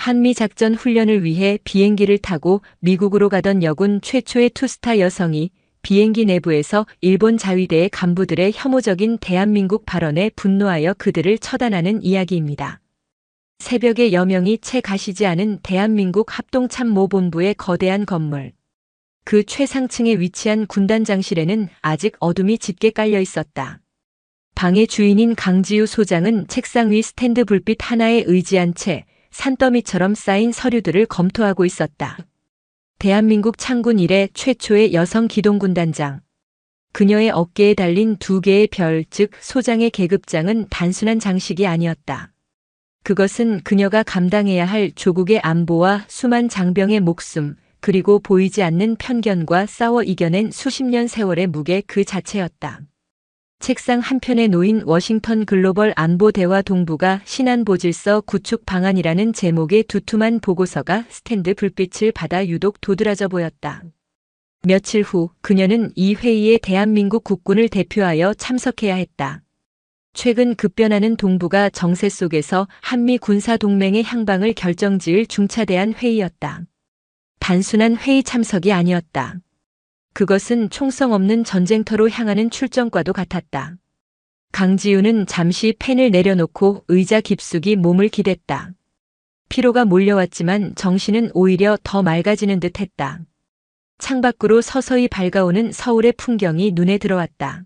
한미작전 훈련을 위해 비행기를 타고 미국으로 가던 여군 최초의 투스타 여성이 비행기 내부에서 일본 자위대의 간부들의 혐오적인 대한민국 발언에 분노하여 그들을 처단하는 이야기입니다. 새벽에 여명이 채 가시지 않은 대한민국 합동참모본부의 거대한 건물. 그 최상층에 위치한 군단장실에는 아직 어둠이 짙게 깔려 있었다. 방의 주인인 강지우 소장은 책상 위 스탠드 불빛 하나에 의지한 채 산더미처럼 쌓인 서류들을 검토하고 있었다. 대한민국 창군 이래 최초의 여성 기동군단장. 그녀의 어깨에 달린 두 개의 별, 즉 소장의 계급장은 단순한 장식이 아니었다. 그것은 그녀가 감당해야 할 조국의 안보와 수만 장병의 목숨, 그리고 보이지 않는 편견과 싸워 이겨낸 수십 년 세월의 무게 그 자체였다. 책상 한편에 놓인 워싱턴 글로벌 안보 대화 동북아 신안보질서 구축 방안이라는 제목의 두툼한 보고서가 스탠드 불빛을 받아 유독 도드라져 보였다. 며칠 후 그녀는 이 회의에 대한민국 국군을 대표하여 참석해야 했다. 최근 급변하는 동북아 정세 속에서 한미 군사 동맹의 향방을 결정지을 중차대한 회의였다. 단순한 회의 참석이 아니었다. 그것은 총성 없는 전쟁터로 향하는 출정과도 같았다. 강지우는 잠시 펜을 내려놓고 의자 깊숙이 몸을 기댔다. 피로가 몰려왔지만 정신은 오히려 더 맑아지는 듯 했다. 창밖으로 서서히 밝아오는 서울의 풍경이 눈에 들어왔다.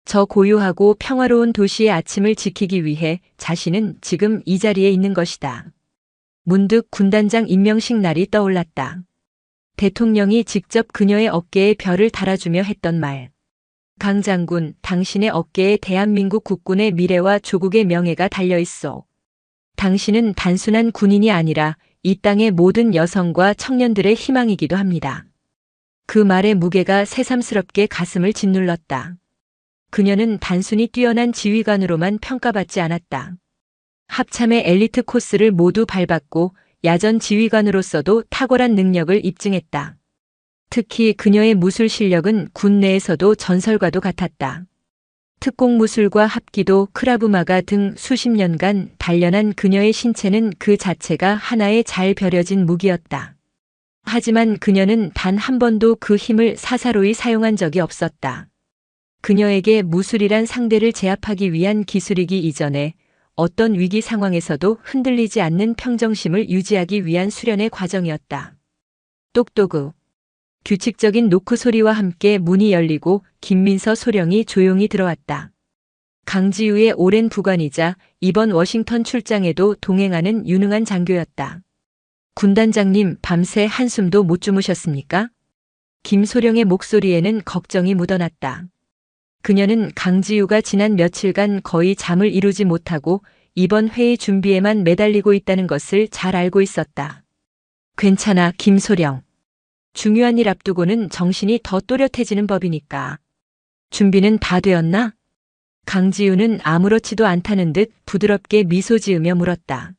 저 고요하고 평화로운 도시의 아침을 지키기 위해 자신은 지금 이 자리에 있는 것이다. 문득 군단장 임명식 날이 떠올랐다. 대통령이 직접 그녀의 어깨에 별을 달아주며 했던 말. 강 장군, 당신의 어깨에 대한민국 국군의 미래와 조국의 명예가 달려있소. 당신은 단순한 군인이 아니라 이 땅의 모든 여성과 청년들의 희망이기도 합니다. 그 말의 무게가 새삼스럽게 가슴을 짓눌렀다. 그녀는 단순히 뛰어난 지휘관으로만 평가받지 않았다. 합참의 엘리트 코스를 모두 밟았고 야전 지휘관으로서도 탁월한 능력을 입증했다. 특히 그녀의 무술 실력은 군 내에서도 전설과도 같았다. 특공 무술과 합기도, 크라브마가 등 수십 년간 단련한 그녀의 신체는 그 자체가 하나의 잘 벼려진 무기였다. 하지만 그녀는 단 한 번도 그 힘을 사사로이 사용한 적이 없었다. 그녀에게 무술이란 상대를 제압하기 위한 기술이기 이전에 어떤 위기 상황에서도 흔들리지 않는 평정심을 유지하기 위한 수련의 과정이었다. 똑똑우. 규칙적인 노크 소리와 함께 문이 열리고 김민서 소령이 조용히 들어왔다. 강지우의 오랜 부관이자 이번 워싱턴 출장에도 동행하는 유능한 장교였다. 군단장님, 밤새 한숨도 못 주무셨습니까? 김소령의 목소리에는 걱정이 묻어났다. 그녀는 강지우가 지난 며칠간 거의 잠을 이루지 못하고 이번 회의 준비에만 매달리고 있다는 것을 잘 알고 있었다. 괜찮아, 김소령. 중요한 일 앞두고는 정신이 더 또렷해지는 법이니까. 준비는 다 되었나? 강지우는 아무렇지도 않다는 듯 부드럽게 미소 지으며 물었다.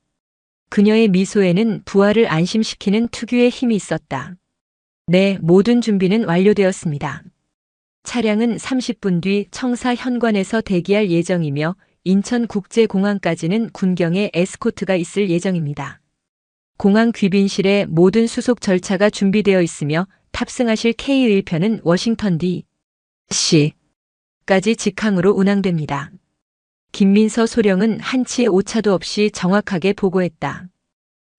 그녀의 미소에는 부하를 안심시키는 특유의 힘이 있었다. 네, 모든 준비는 완료되었습니다. 차량은 30분 뒤 청사 현관에서 대기할 예정이며 인천국제공항까지는 군경의 에스코트가 있을 예정입니다. 공항 귀빈실에 모든 수속 절차가 준비되어 있으며 탑승하실 K1편은 워싱턴 D.C.까지 직항으로 운항됩니다. 김민서 소령은 한치의 오차도 없이 정확하게 보고했다.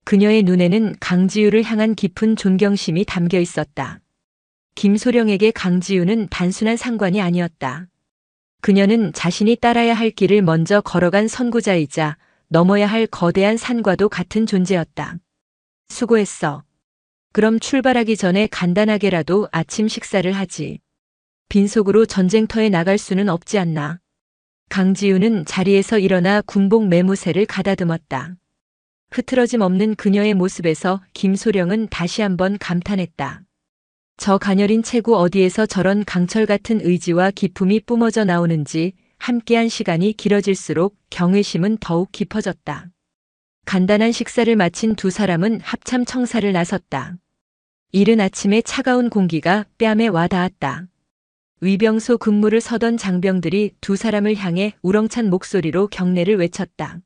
그녀의 눈에는 강지우를 향한 깊은 존경심이 담겨 있었다. 김소령에게 강지우는 단순한 상관이 아니었다. 그녀는 자신이 따라야 할 길을 먼저 걸어간 선구자이자 넘어야 할 거대한 산과도 같은 존재였다. 수고했어. 그럼 출발하기 전에 간단하게라도 아침 식사를 하지. 빈속으로 전쟁터에 나갈 수는 없지 않나. 강지우는 자리에서 일어나 군복 매무새를 가다듬었다. 흐트러짐 없는 그녀의 모습에서 김소령은 다시 한번 감탄했다. 저 가녀린 체구 어디에서 저런 강철 같은 의지와 기품이 뿜어져 나오는지. 함께한 시간이 길어질수록 경외심은 더욱 깊어졌다. 간단한 식사를 마친 두 사람은 합참 청사를 나섰다. 이른 아침에 차가운 공기가 뺨에 와닿았다. 위병소 근무를 서던 장병들이 두 사람을 향해 우렁찬 목소리로 경례를 외쳤다.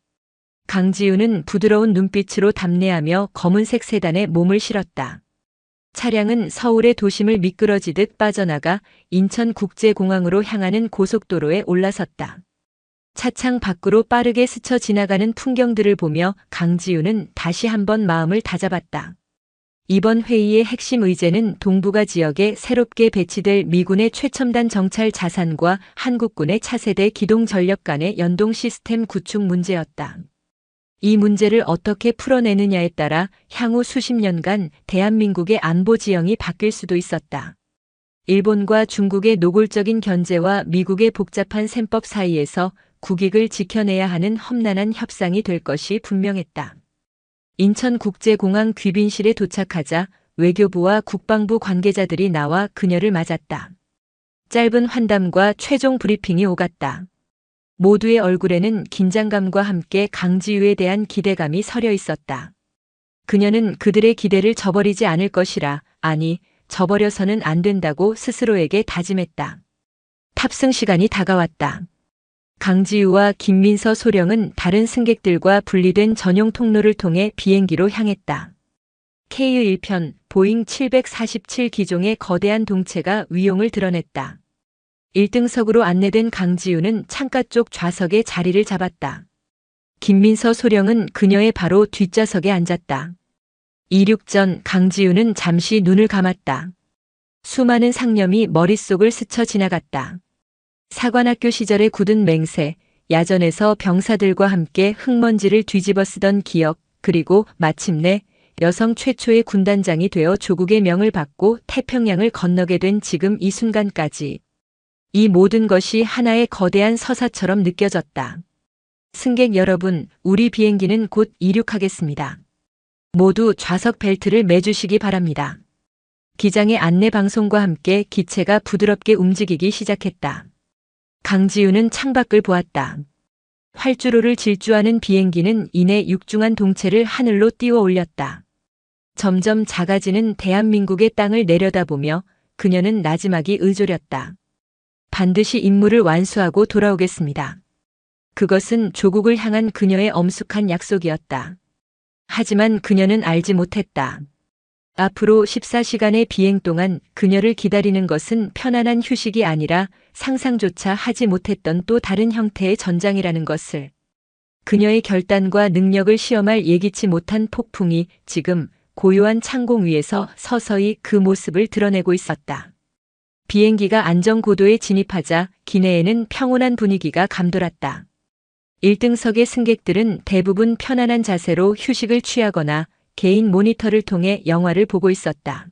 강지우는 부드러운 눈빛으로 답례하며 검은색 세단에 몸을 실었다. 차량은 서울의 도심을 미끄러지듯 빠져나가 인천국제공항으로 향하는 고속도로에 올라섰다. 차창 밖으로 빠르게 스쳐 지나가는 풍경들을 보며 강지우는 다시 한번 마음을 다잡았다. 이번 회의의 핵심 의제는 동북아 지역에 새롭게 배치될 미군의 최첨단 정찰 자산과 한국군의 차세대 기동 전력 간의 연동 시스템 구축 문제였다. 이 문제를 어떻게 풀어내느냐에 따라 향후 수십 년간 대한민국의 안보 지형이 바뀔 수도 있었다. 일본과 중국의 노골적인 견제와 미국의 복잡한 셈법 사이에서 국익을 지켜내야 하는 험난한 협상이 될 것이 분명했다. 인천국제공항 귀빈실에 도착하자 외교부와 국방부 관계자들이 나와 그녀를 맞았다. 짧은 환담과 최종 브리핑이 오갔다. 모두의 얼굴에는 긴장감과 함께 강지우에 대한 기대감이 서려 있었다. 그녀는 그들의 기대를 저버리지 않을 것이라, 아니, 저버려서는 안 된다고 스스로에게 다짐했다. 탑승 시간이 다가왔다. 강지우와 김민서 소령은 다른 승객들과 분리된 전용 통로를 통해 비행기로 향했다. KU-1편 보잉 747 기종의 거대한 동체가 위용을 드러냈다. 1등석으로 안내된 강지우는 창가 쪽 좌석에 자리를 잡았다. 김민서 소령은 그녀의 바로 뒷좌석에 앉았다. 이륙 전 강지우는 잠시 눈을 감았다. 수많은 상념이 머릿속을 스쳐 지나갔다. 사관학교 시절의 굳은 맹세, 야전에서 병사들과 함께 흙먼지를 뒤집어 쓰던 기억, 그리고 마침내 여성 최초의 군단장이 되어 조국의 명을 받고 태평양을 건너게 된 지금 이 순간까지. 이 모든 것이 하나의 거대한 서사처럼 느껴졌다. 승객 여러분, 우리 비행기는 곧 이륙하겠습니다. 모두 좌석 벨트를 매주시기 바랍니다. 기장의 안내 방송과 함께 기체가 부드럽게 움직이기 시작했다. 강지우는 창밖을 보았다. 활주로를 질주하는 비행기는 이내 육중한 동체를 하늘로 띄워 올렸다. 점점 작아지는 대한민국의 땅을 내려다보며 그녀는 나지막이 의졸였다. 반드시 임무를 완수하고 돌아오겠습니다. 그것은 조국을 향한 그녀의 엄숙한 약속이었다. 하지만 그녀는 알지 못했다. 앞으로 14시간의 비행 동안 그녀를 기다리는 것은 편안한 휴식이 아니라 상상조차 하지 못했던 또 다른 형태의 전장이라는 것을. 그녀의 결단과 능력을 시험할 예기치 못한 폭풍이 지금 고요한 창공 위에서 서서히 그 모습을 드러내고 있었다. 비행기가 안전고도에 진입하자 기내에는 평온한 분위기가 감돌았다. 1등석의 승객들은 대부분 편안한 자세로 휴식을 취하거나 개인 모니터를 통해 영화를 보고 있었다.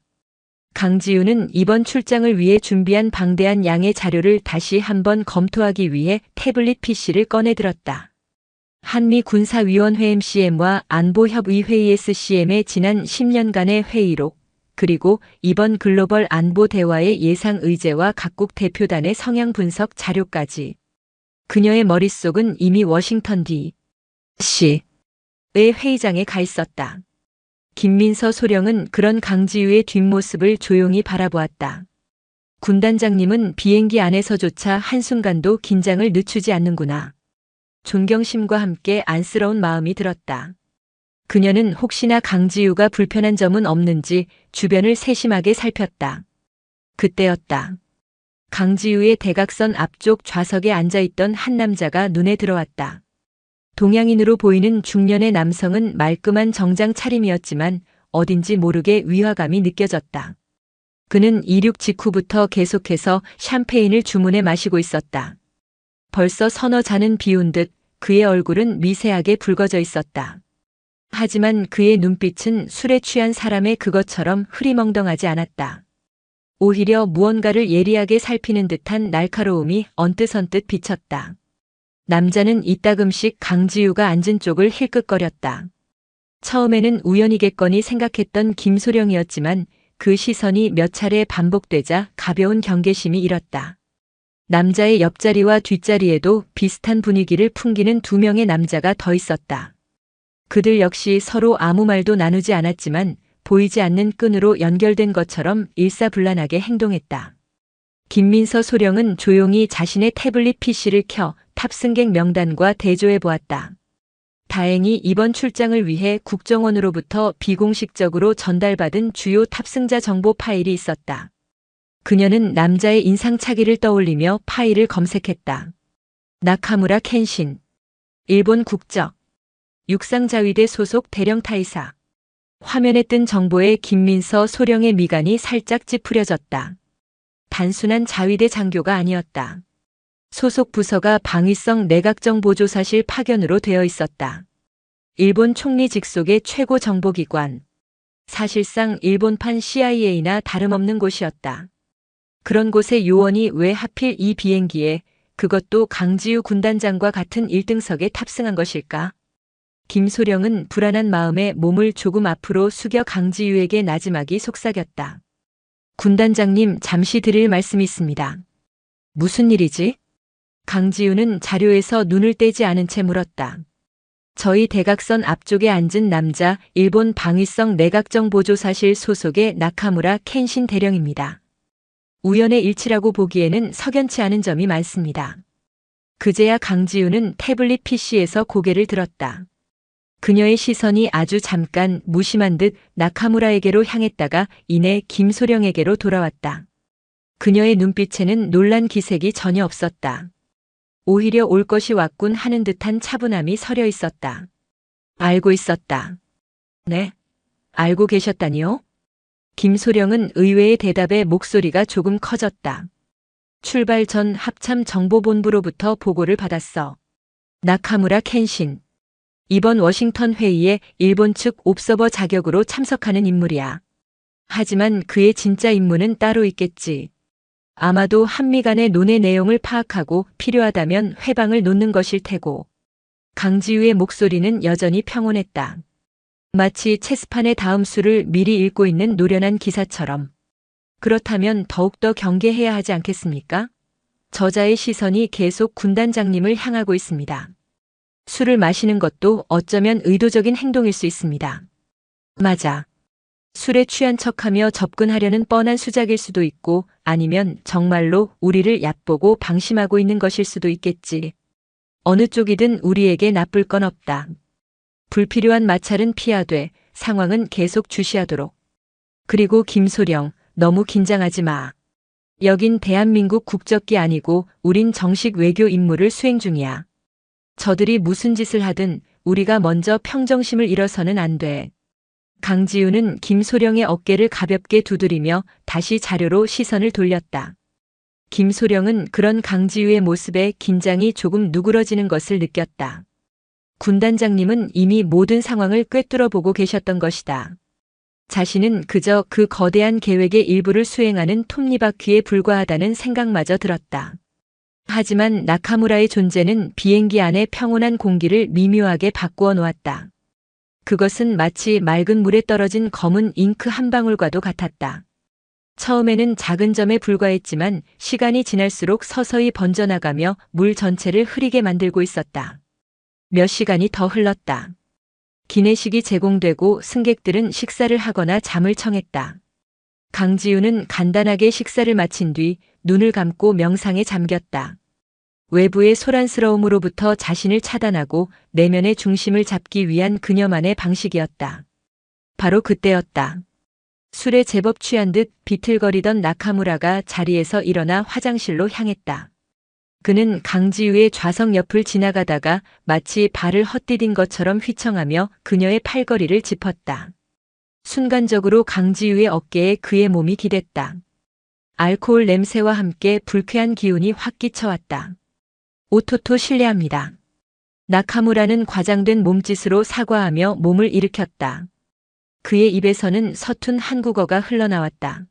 강지우는 이번 출장을 위해 준비한 방대한 양의 자료를 다시 한번 검토하기 위해 태블릿 PC를 꺼내들었다. 한미군사위원회 MCM과 안보협의회 ESCM의 지난 10년간의 회의록, 그리고 이번 글로벌 안보 대화의 예상 의제와 각국 대표단의 성향 분석 자료까지. 그녀의 머릿속은 이미 워싱턴 D.C.의 회의장에 가 있었다. 김민서 소령은 그런 강지우의 뒷모습을 조용히 바라보았다. 군단장님은 비행기 안에서조차 한순간도 긴장을 늦추지 않는구나. 존경심과 함께 안쓰러운 마음이 들었다. 그녀는 혹시나 강지우가 불편한 점은 없는지 주변을 세심하게 살폈다. 그때였다. 강지우의 대각선 앞쪽 좌석에 앉아있던 한 남자가 눈에 들어왔다. 동양인으로 보이는 중년의 남성은 말끔한 정장 차림이었지만 어딘지 모르게 위화감이 느껴졌다. 그는 이륙 직후부터 계속해서 샴페인을 주문해 마시고 있었다. 벌써 서너 잔은 비운 듯 그의 얼굴은 미세하게 붉어져 있었다. 하지만 그의 눈빛은 술에 취한 사람의 그것처럼 흐리멍덩하지 않았다. 오히려 무언가를 예리하게 살피는 듯한 날카로움이 언뜻언뜻 비쳤다. 남자는 이따금씩 강지우가 앉은 쪽을 힐끗거렸다. 처음에는 우연이겠거니 생각했던 김소령이었지만 그 시선이 몇 차례 반복되자 가벼운 경계심이 일었다. 남자의 옆자리와 뒷자리에도 비슷한 분위기를 풍기는 두 명의 남자가 더 있었다. 그들 역시 서로 아무 말도 나누지 않았지만 보이지 않는 끈으로 연결된 것처럼 일사불란하게 행동했다. 김민서 소령은 조용히 자신의 태블릿 PC를 켜 탑승객 명단과 대조해 보았다. 다행히 이번 출장을 위해 국정원으로부터 비공식적으로 전달받은 주요 탑승자 정보 파일이 있었다. 그녀는 남자의 인상착의를 떠올리며 파일을 검색했다. 나카무라 켄신. 일본 국적. 육상자위대 소속 대령 타이사. 화면에 뜬 정보에 김민서 소령의 미간이 살짝 찌푸려졌다. 단순한 자위대 장교가 아니었다. 소속 부서가 방위성 내각정보조사실 파견으로 되어 있었다. 일본 총리 직속의 최고 정보기관. 사실상 일본판 CIA나 다름없는 곳이었다. 그런 곳의 요원이 왜 하필 이 비행기에, 그것도 강지우 군단장과 같은 1등석에 탑승한 것일까? 김소령은 불안한 마음에 몸을 조금 앞으로 숙여 강지우에게 나지막이 속삭였다. 군단장님, 잠시 드릴 말씀이 있습니다. 무슨 일이지? 강지우는 자료에서 눈을 떼지 않은 채 물었다. 저희 대각선 앞쪽에 앉은 남자, 일본 방위성 내각정보조사실 소속의 나카무라 켄신 대령입니다. 우연의 일치라고 보기에는 석연치 않은 점이 많습니다. 그제야 강지우는 태블릿 PC에서 고개를 들었다. 그녀의 시선이 아주 잠깐 무심한 듯 나카무라에게로 향했다가 이내 김소령에게로 돌아왔다. 그녀의 눈빛에는 놀란 기색이 전혀 없었다. 오히려 올 것이 왔군 하는 듯한 차분함이 서려 있었다. 알고 있었다. 네? 알고 계셨다니요? 김소령은 의외의 대답에 목소리가 조금 커졌다. 출발 전 합참 정보본부로부터 보고를 받았어. 나카무라 켄신. 이번 워싱턴 회의에 일본 측 옵서버 자격으로 참석하는 인물이야. 하지만 그의 진짜 임무는 따로 있겠지. 아마도 한미 간의 논의 내용을 파악하고 필요하다면 회방을 놓는 것일 테고. 강지우의 목소리는 여전히 평온했다. 마치 체스판의 다음 수를 미리 읽고 있는 노련한 기사처럼. 그렇다면 더욱더 경계해야 하지 않겠습니까? 저자의 시선이 계속 군단장님을 향하고 있습니다. 술을 마시는 것도 어쩌면 의도적인 행동일 수 있습니다. 맞아. 술에 취한 척하며 접근하려는 뻔한 수작일 수도 있고 아니면 정말로 우리를 얕보고 방심하고 있는 것일 수도 있겠지. 어느 쪽이든 우리에게 나쁠 건 없다. 불필요한 마찰은 피하되 상황은 계속 주시하도록. 그리고 김소령, 너무 긴장하지 마. 여긴 대한민국 국적기 아니고 우린 정식 외교 임무를 수행 중이야. 저들이 무슨 짓을 하든 우리가 먼저 평정심을 잃어서는 안 돼. 강지우는 김소령의 어깨를 가볍게 두드리며 다시 자료로 시선을 돌렸다. 김소령은 그런 강지우의 모습에 긴장이 조금 누그러지는 것을 느꼈다. 군단장님은 이미 모든 상황을 꿰뚫어 보고 계셨던 것이다. 자신은 그저 그 거대한 계획의 일부를 수행하는 톱니바퀴에 불과하다는 생각마저 들었다. 하지만 나카무라의 존재는 비행기 안의 평온한 공기를 미묘하게 바꾸어 놓았다. 그것은 마치 맑은 물에 떨어진 검은 잉크 한 방울과도 같았다. 처음에는 작은 점에 불과했지만 시간이 지날수록 서서히 번져나가며 물 전체를 흐리게 만들고 있었다. 몇 시간이 더 흘렀다. 기내식이 제공되고 승객들은 식사를 하거나 잠을 청했다. 강지우는 간단하게 식사를 마친 뒤 눈을 감고 명상에 잠겼다. 외부의 소란스러움으로부터 자신을 차단하고 내면의 중심을 잡기 위한 그녀만의 방식이었다. 바로 그때였다. 술에 제법 취한 듯 비틀거리던 나카무라가 자리에서 일어나 화장실로 향했다. 그는 강지우의 좌석 옆을 지나가다가 마치 발을 헛디딘 것처럼 휘청하며 그녀의 팔걸이를 짚었다. 순간적으로 강지우의 어깨에 그의 몸이 기댔다. 알코올 냄새와 함께 불쾌한 기운이 확 끼쳐왔다. 오토토 실례합니다. 나카무라는 과장된 몸짓으로 사과하며 몸을 일으켰다. 그의 입에서는 서툰 한국어가 흘러나왔다.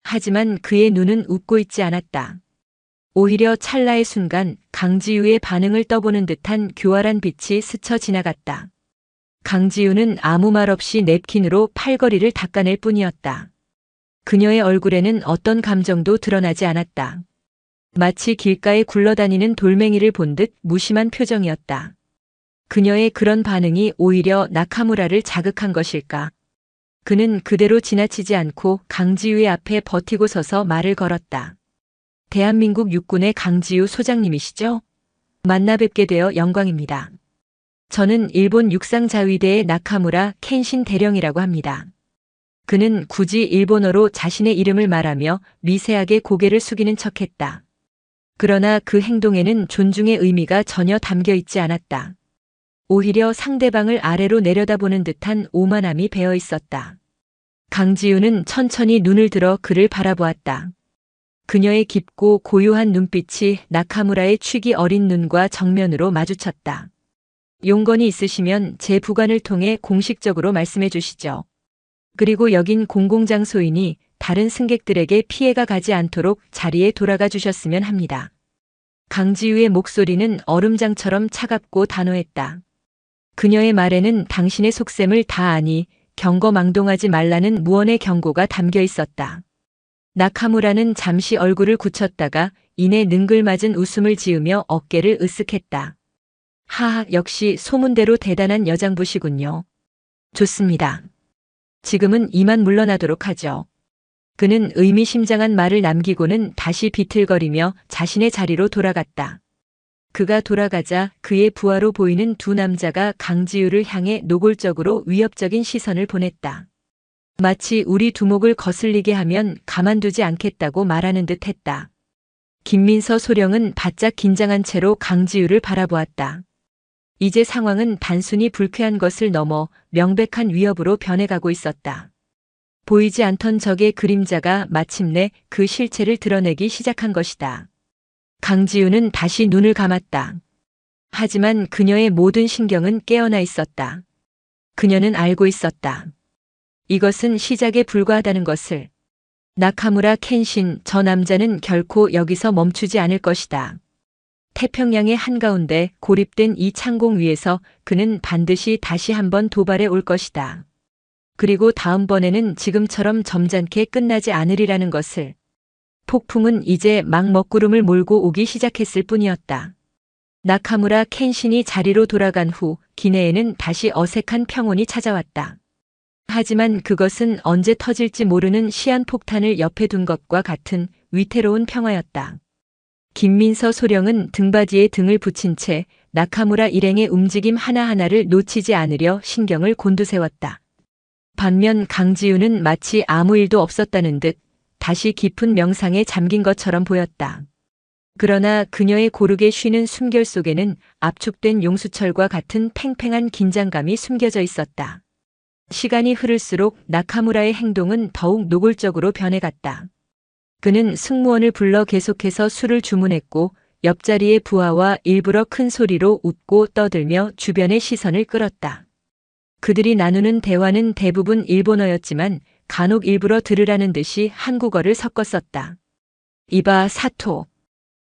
하지만 그의 눈은 웃고 있지 않았다. 오히려 찰나의 순간 강지우의 반응을 떠보는 듯한 교활한 빛이 스쳐 지나갔다. 강지우는 아무 말 없이 냅킨으로 팔걸이를 닦아낼 뿐이었다. 그녀의 얼굴에는 어떤 감정도 드러나지 않았다. 마치 길가에 굴러다니는 돌멩이를 본 듯 무심한 표정이었다. 그녀의 그런 반응이 오히려 나카무라를 자극한 것일까? 그는 그대로 지나치지 않고 강지우의 앞에 버티고 서서 말을 걸었다. 대한민국 육군의 강지우 소장님이시죠? 만나 뵙게 되어 영광입니다. 저는 일본 육상자위대의 나카무라 켄신 대령이라고 합니다. 그는 굳이 일본어로 자신의 이름을 말하며 미세하게 고개를 숙이는 척했다. 그러나 그 행동에는 존중의 의미가 전혀 담겨 있지 않았다. 오히려 상대방을 아래로 내려다보는 듯한 오만함이 배어 있었다. 강지우는 천천히 눈을 들어 그를 바라보았다. 그녀의 깊고 고요한 눈빛이 나카무라의 취기 어린 눈과 정면으로 마주쳤다. 용건이 있으시면 제 부관을 통해 공식적으로 말씀해 주시죠. 그리고 여긴 공공장소이니 다른 승객들에게 피해가 가지 않도록 자리에 돌아가 주셨으면 합니다. 강지우의 목소리는 얼음장처럼 차갑고 단호했다. 그녀의 말에는 당신의 속셈을 다 아니 경거망동하지 말라는 무언의 경고가 담겨 있었다. 나카무라는 잠시 얼굴을 굳혔다가 이내 능글맞은 웃음을 지으며 어깨를 으쓱했다. 하하, 역시 소문대로 대단한 여장부시군요. 좋습니다. 지금은 이만 물러나도록 하죠. 그는 의미심장한 말을 남기고는 다시 비틀거리며 자신의 자리로 돌아갔다. 그가 돌아가자 그의 부하로 보이는 두 남자가 강지우를 향해 노골적으로 위협적인 시선을 보냈다. 마치 우리 두목을 거슬리게 하면 가만두지 않겠다고 말하는 듯 했다. 김민서 소령은 바짝 긴장한 채로 강지우를 바라보았다. 이제 상황은 단순히 불쾌한 것을 넘어 명백한 위협으로 변해가고 있었다. 보이지 않던 적의 그림자가 마침내 그 실체를 드러내기 시작한 것이다. 강지우는 다시 눈을 감았다. 하지만 그녀의 모든 신경은 깨어나 있었다. 그녀는 알고 있었다. 이것은 시작에 불과하다는 것을. 나카무라 켄신, 저 남자는 결코 여기서 멈추지 않을 것이다. 태평양의 한가운데 고립된 이 창공 위에서 그는 반드시 다시 한번 도발해 올 것이다. 그리고 다음번에는 지금처럼 점잖게 끝나지 않으리라는 것을. 폭풍은 이제 막 먹구름을 몰고 오기 시작했을 뿐이었다. 나카무라 켄신이 자리로 돌아간 후 기내에는 다시 어색한 평온이 찾아왔다. 하지만 그것은 언제 터질지 모르는 시한폭탄을 옆에 둔 것과 같은 위태로운 평화였다. 김민서 소령은 등받이에 등을 붙인 채 나카무라 일행의 움직임 하나하나를 놓치지 않으려 신경을 곤두세웠다. 반면 강지우는 마치 아무 일도 없었다는 듯 다시 깊은 명상에 잠긴 것처럼 보였다. 그러나 그녀의 고르게 쉬는 숨결 속에는 압축된 용수철과 같은 팽팽한 긴장감이 숨겨져 있었다. 시간이 흐를수록 나카무라의 행동은 더욱 노골적으로 변해갔다. 그는 승무원을 불러 계속해서 술을 주문했고 옆자리의 부하와 일부러 큰 소리로 웃고 떠들며 주변의 시선을 끌었다. 그들이 나누는 대화는 대부분 일본어였지만 간혹 일부러 들으라는 듯이 한국어를 섞었었다. 이봐 사토.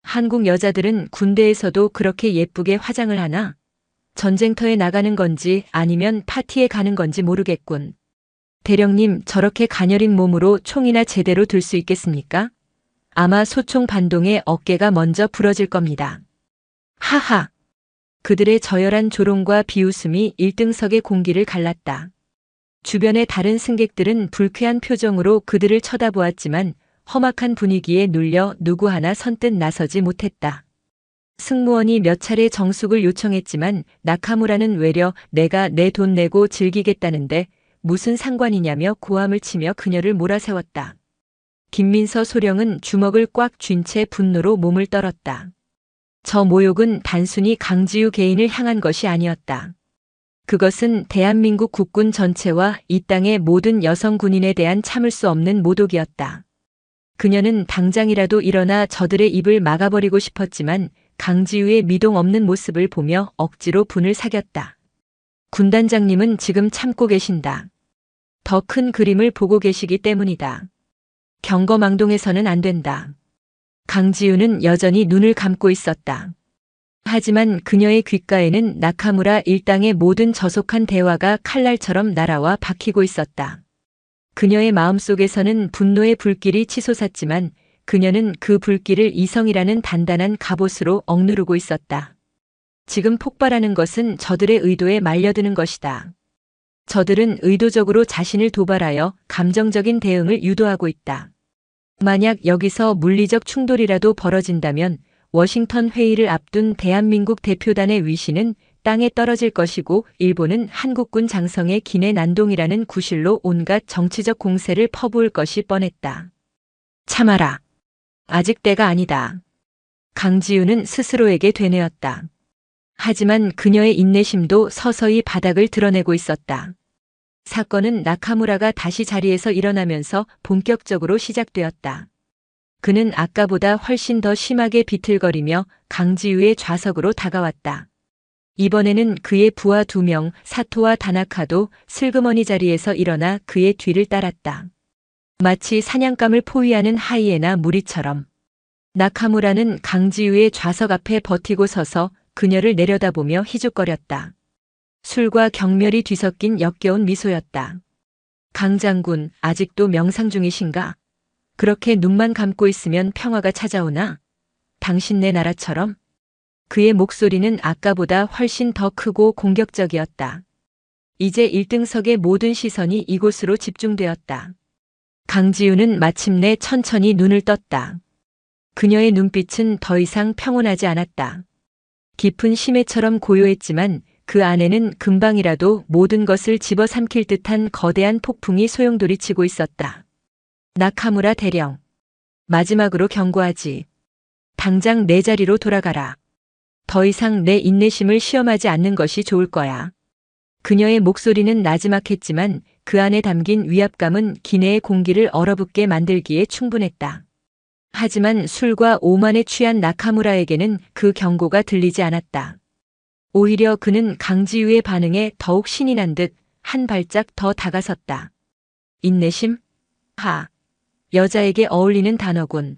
한국 여자들은 군대에서도 그렇게 예쁘게 화장을 하나? 전쟁터에 나가는 건지 아니면 파티에 가는 건지 모르겠군. 대령님, 저렇게 가녀린 몸으로 총이나 제대로 들 수 있겠습니까? 아마 소총 반동에 어깨가 먼저 부러질 겁니다. 하하. 그들의 저열한 조롱과 비웃음이 1등석의 공기를 갈랐다. 주변의 다른 승객들은 불쾌한 표정으로 그들을 쳐다보았지만 험악한 분위기에 눌려 누구 하나 선뜻 나서지 못했다. 승무원이 몇 차례 정숙을 요청했지만 나카무라는 외려 내가 내 돈 내고 즐기겠다는데 무슨 상관이냐며 고함을 치며 그녀를 몰아세웠다. 김민서 소령은 주먹을 꽉 쥔 채 분노로 몸을 떨었다. 저 모욕은 단순히 강지우 개인을 향한 것이 아니었다. 그것은 대한민국 국군 전체와 이 땅의 모든 여성 군인에 대한 참을 수 없는 모독이었다. 그녀는 당장이라도 일어나 저들의 입을 막아버리고 싶었지만 강지우의 미동 없는 모습을 보며 억지로 분을 사겼다. 군단장님은 지금 참고 계신다. 더 큰 그림을 보고 계시기 때문이다. 경거망동해서는 안 된다. 강지우는 여전히 눈을 감고 있었다. 하지만 그녀의 귓가에는 나카무라 일당의 모든 저속한 대화가 칼날처럼 날아와 박히고 있었다. 그녀의 마음속에서는 분노의 불길이 치솟았지만 그녀는 그 불길을 이성이라는 단단한 갑옷으로 억누르고 있었다. 지금 폭발하는 것은 저들의 의도에 말려드는 것이다. 저들은 의도적으로 자신을 도발하여 감정적인 대응을 유도하고 있다. 만약 여기서 물리적 충돌이라도 벌어진다면 워싱턴 회의를 앞둔 대한민국 대표단의 위신은 땅에 떨어질 것이고 일본은 한국군 장성의 기내 난동이라는 구실로 온갖 정치적 공세를 퍼부을 것이 뻔했다. 참아라. 아직 때가 아니다. 강지우는 스스로에게 되뇌었다. 하지만 그녀의 인내심도 서서히 바닥을 드러내고 있었다. 사건은 나카무라가 다시 자리에서 일어나면서 본격적으로 시작되었다. 그는 아까보다 훨씬 더 심하게 비틀거리며 강지우의 좌석으로 다가왔다. 이번에는 그의 부하 2명 사토와 다나카도 슬그머니 자리에서 일어나 그의 뒤를 따랐다. 마치 사냥감을 포위하는 하이에나 무리처럼. 나카무라는 강지우의 좌석 앞에 버티고 서서 그녀를 내려다보며 희죽거렸다. 술과 경멸이 뒤섞인 역겨운 미소였다. 강 장군, 아직도 명상 중이신가? 그렇게 눈만 감고 있으면 평화가 찾아오나? 당신네 나라처럼? 그의 목소리는 아까보다 훨씬 더 크고 공격적이었다. 이제 1등석의 모든 시선이 이곳으로 집중되었다. 강지우는 마침내 천천히 눈을 떴다. 그녀의 눈빛은 더 이상 평온하지 않았다. 깊은 심해처럼 고요했지만 그 안에는 금방이라도 모든 것을 집어삼킬 듯한 거대한 폭풍이 소용돌이치고 있었다. 나카무라 대령. 마지막으로 경고하지. 당장 내 자리로 돌아가라. 더 이상 내 인내심을 시험하지 않는 것이 좋을 거야. 그녀의 목소리는 나지막했지만 그 안에 담긴 위압감은 기내의 공기를 얼어붙게 만들기에 충분했다. 하지만 술과 오만에 취한 나카무라에게는 그 경고가 들리지 않았다. 오히려 그는 강지우의 반응에 더욱 신이 난 듯 한 발짝 더 다가섰다. 인내심? 여자에게 어울리는 단어군.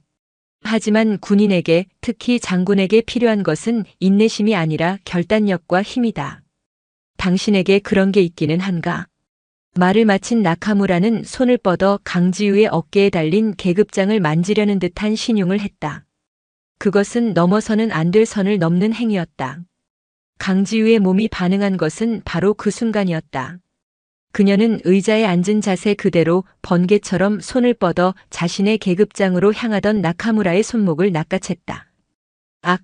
하지만 군인에게, 특히 장군에게 필요한 것은 인내심이 아니라 결단력과 힘이다. 당신에게 그런 게 있기는 한가? 말을 마친 나카무라는 손을 뻗어 강지우의 어깨에 달린 계급장을 만지려는 듯한 신용을 했다. 그것은 넘어서는 안 될 선을 넘는 행위였다. 강지우의 몸이 반응한 것은 바로 그 순간이었다. 그녀는 의자에 앉은 자세 그대로 번개처럼 손을 뻗어 자신의 계급장으로 향하던 나카무라의 손목을 낚아챘다. 악!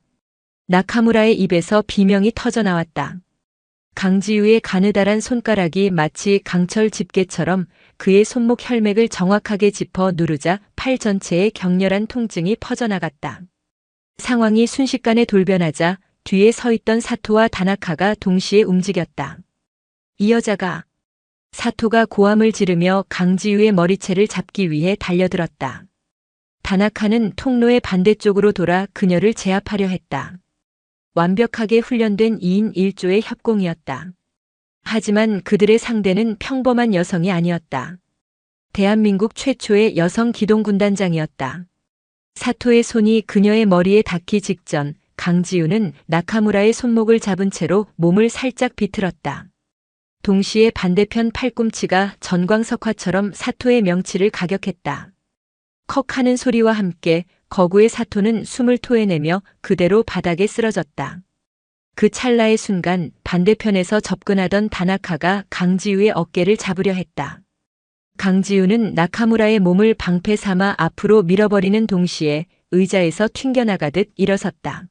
나카무라의 입에서 비명이 터져나왔다. 강지우의 가느다란 손가락이 마치 강철 집게처럼 그의 손목 혈맥을 정확하게 짚어 누르자 팔 전체에 격렬한 통증이 퍼져나갔다. 상황이 순식간에 돌변하자 뒤에 서 있던 사토와 다나카가 동시에 움직였다. 이 여자가... 사토가 고함을 지르며 강지우의 머리채를 잡기 위해 달려들었다. 다나카는 통로의 반대쪽으로 돌아 그녀를 제압하려 했다. 완벽하게 훈련된 2인 1조의 협공이었다. 하지만 그들의 상대는 평범한 여성이 아니었다. 대한민국 최초의 여성 기동군단장이었다. 사토의 손이 그녀의 머리에 닿기 직전 강지우는 나카무라의 손목을 잡은 채로 몸을 살짝 비틀었다. 동시에 반대편 팔꿈치가 전광석화처럼 사토의 명치를 가격했다. 컥 하는 소리와 함께 거구의 사토는 숨을 토해내며 그대로 바닥에 쓰러졌다. 그 찰나의 순간 반대편에서 접근하던 다나카가 강지우의 어깨를 잡으려 했다. 강지우는 나카무라의 몸을 방패 삼아 앞으로 밀어버리는 동시에 의자에서 튕겨나가듯 일어섰다.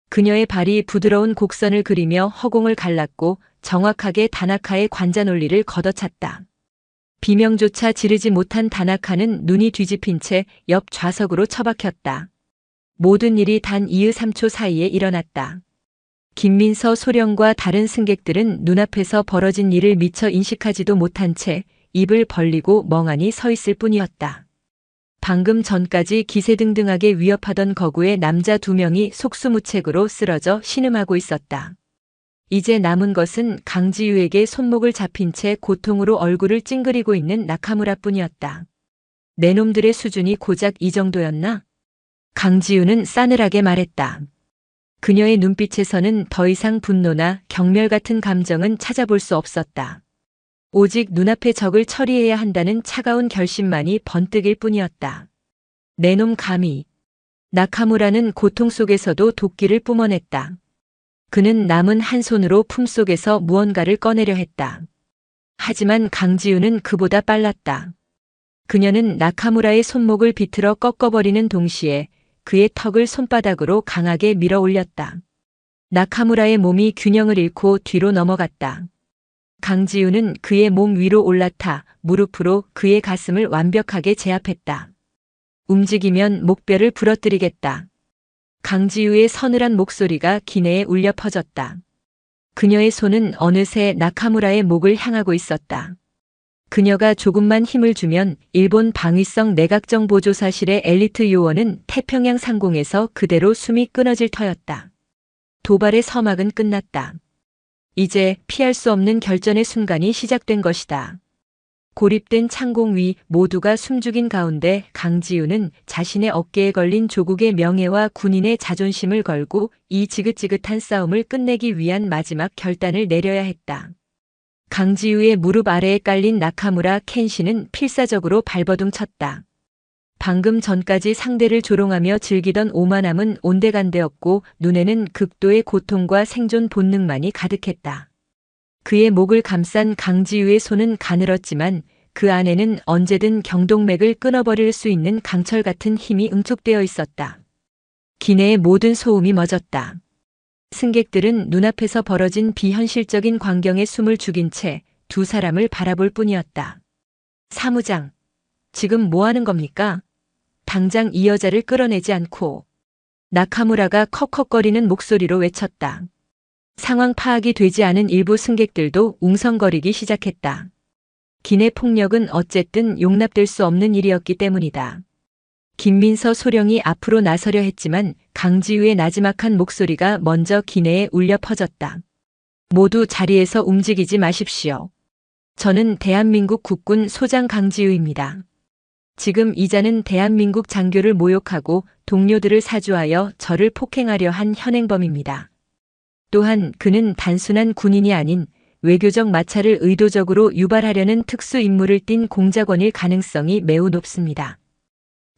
그녀의 발이 부드러운 곡선을 그리며 허공을 갈랐고 정확하게 다나카의 관자놀리를 걷어찼다. 비명조차 지르지 못한 다나카는 눈이 뒤집힌 채 옆 좌석으로 처박혔다. 모든 일이 단 2, 3초 사이에 일어났다. 김민서 소령과 다른 승객들은 눈앞에서 벌어진 일을 미처 인식하지도 못한 채 입을 벌리고 멍하니 서 있을 뿐이었다. 방금 전까지 기세등등하게 위협하던 거구의 남자 2명이 속수무책으로 쓰러져 신음하고 있었다. 이제 남은 것은 강지우에게 손목을 잡힌 채 고통으로 얼굴을 찡그리고 있는 나카무라뿐이었다. 내 놈들의 수준이 고작 이 정도였나? 강지우는 싸늘하게 말했다. 그녀의 눈빛에서는 더 이상 분노나 경멸 같은 감정은 찾아볼 수 없었다. 오직 눈앞의 적을 처리해야 한다는 차가운 결심만이 번뜩일 뿐이었다. 내 놈 감히. 나카무라는 고통 속에서도 도끼를 뿜어냈다. 그는 남은 한 손으로 품속에서 무언가를 꺼내려 했다. 하지만 강지우는 그보다 빨랐다. 그녀는 나카무라의 손목을 비틀어 꺾어버리는 동시에 그의 턱을 손바닥으로 강하게 밀어 올렸다. 나카무라의 몸이 균형을 잃고 뒤로 넘어갔다. 강지우는 그의 몸 위로 올라타 무릎으로 그의 가슴을 완벽하게 제압했다. 움직이면 목뼈를 부러뜨리겠다. 강지우의 서늘한 목소리가 기내에 울려 퍼졌다. 그녀의 손은 어느새 나카무라의 목을 향하고 있었다. 그녀가 조금만 힘을 주면 일본 방위성 내각정보조사실의 엘리트 요원은 태평양 상공에서 그대로 숨이 끊어질 터였다. 도발의 서막은 끝났다. 이제 피할 수 없는 결전의 순간이 시작된 것이다. 고립된 창공 위 모두가 숨죽인 가운데 강지우는 자신의 어깨에 걸린 조국의 명예와 군인의 자존심을 걸고 이 지긋지긋한 싸움을 끝내기 위한 마지막 결단을 내려야 했다. 강지우의 무릎 아래에 깔린 나카무라 켄시는 필사적으로 발버둥 쳤다. 방금 전까지 상대를 조롱하며 즐기던 오만함은 온데간데없고 눈에는 극도의 고통과 생존 본능만이 가득했다. 그의 목을 감싼 강지우의 손은 가늘었지만 그 안에는 언제든 경동맥을 끊어버릴 수 있는 강철 같은 힘이 응축되어 있었다. 기내의 모든 소음이 멎었다. 승객들은 눈앞에서 벌어진 비현실적인 광경에 숨을 죽인 채 두 사람을 바라볼 뿐이었다. 사무장, 지금 뭐 하는 겁니까? 당장 이 여자를 끌어내지 않고. 나카무라가 컥컥거리는 목소리로 외쳤다. 상황 파악이 되지 않은 일부 승객들도 웅성거리기 시작했다. 기내 폭력은 어쨌든 용납될 수 없는 일이었기 때문이다. 김민서 소령이 앞으로 나서려 했지만 강지우의 나지막한 목소리가 먼저 기내에 울려 퍼졌다. 모두 자리에서 움직이지 마십시오. 저는 대한민국 국군 소장 강지우입니다. 지금 이 자는 대한민국 장교를 모욕하고 동료들을 사주하여 저를 폭행하려 한 현행범입니다. 또한 그는 단순한 군인이 아닌 외교적 마찰을 의도적으로 유발하려는 특수 임무를 띈 공작원일 가능성이 매우 높습니다.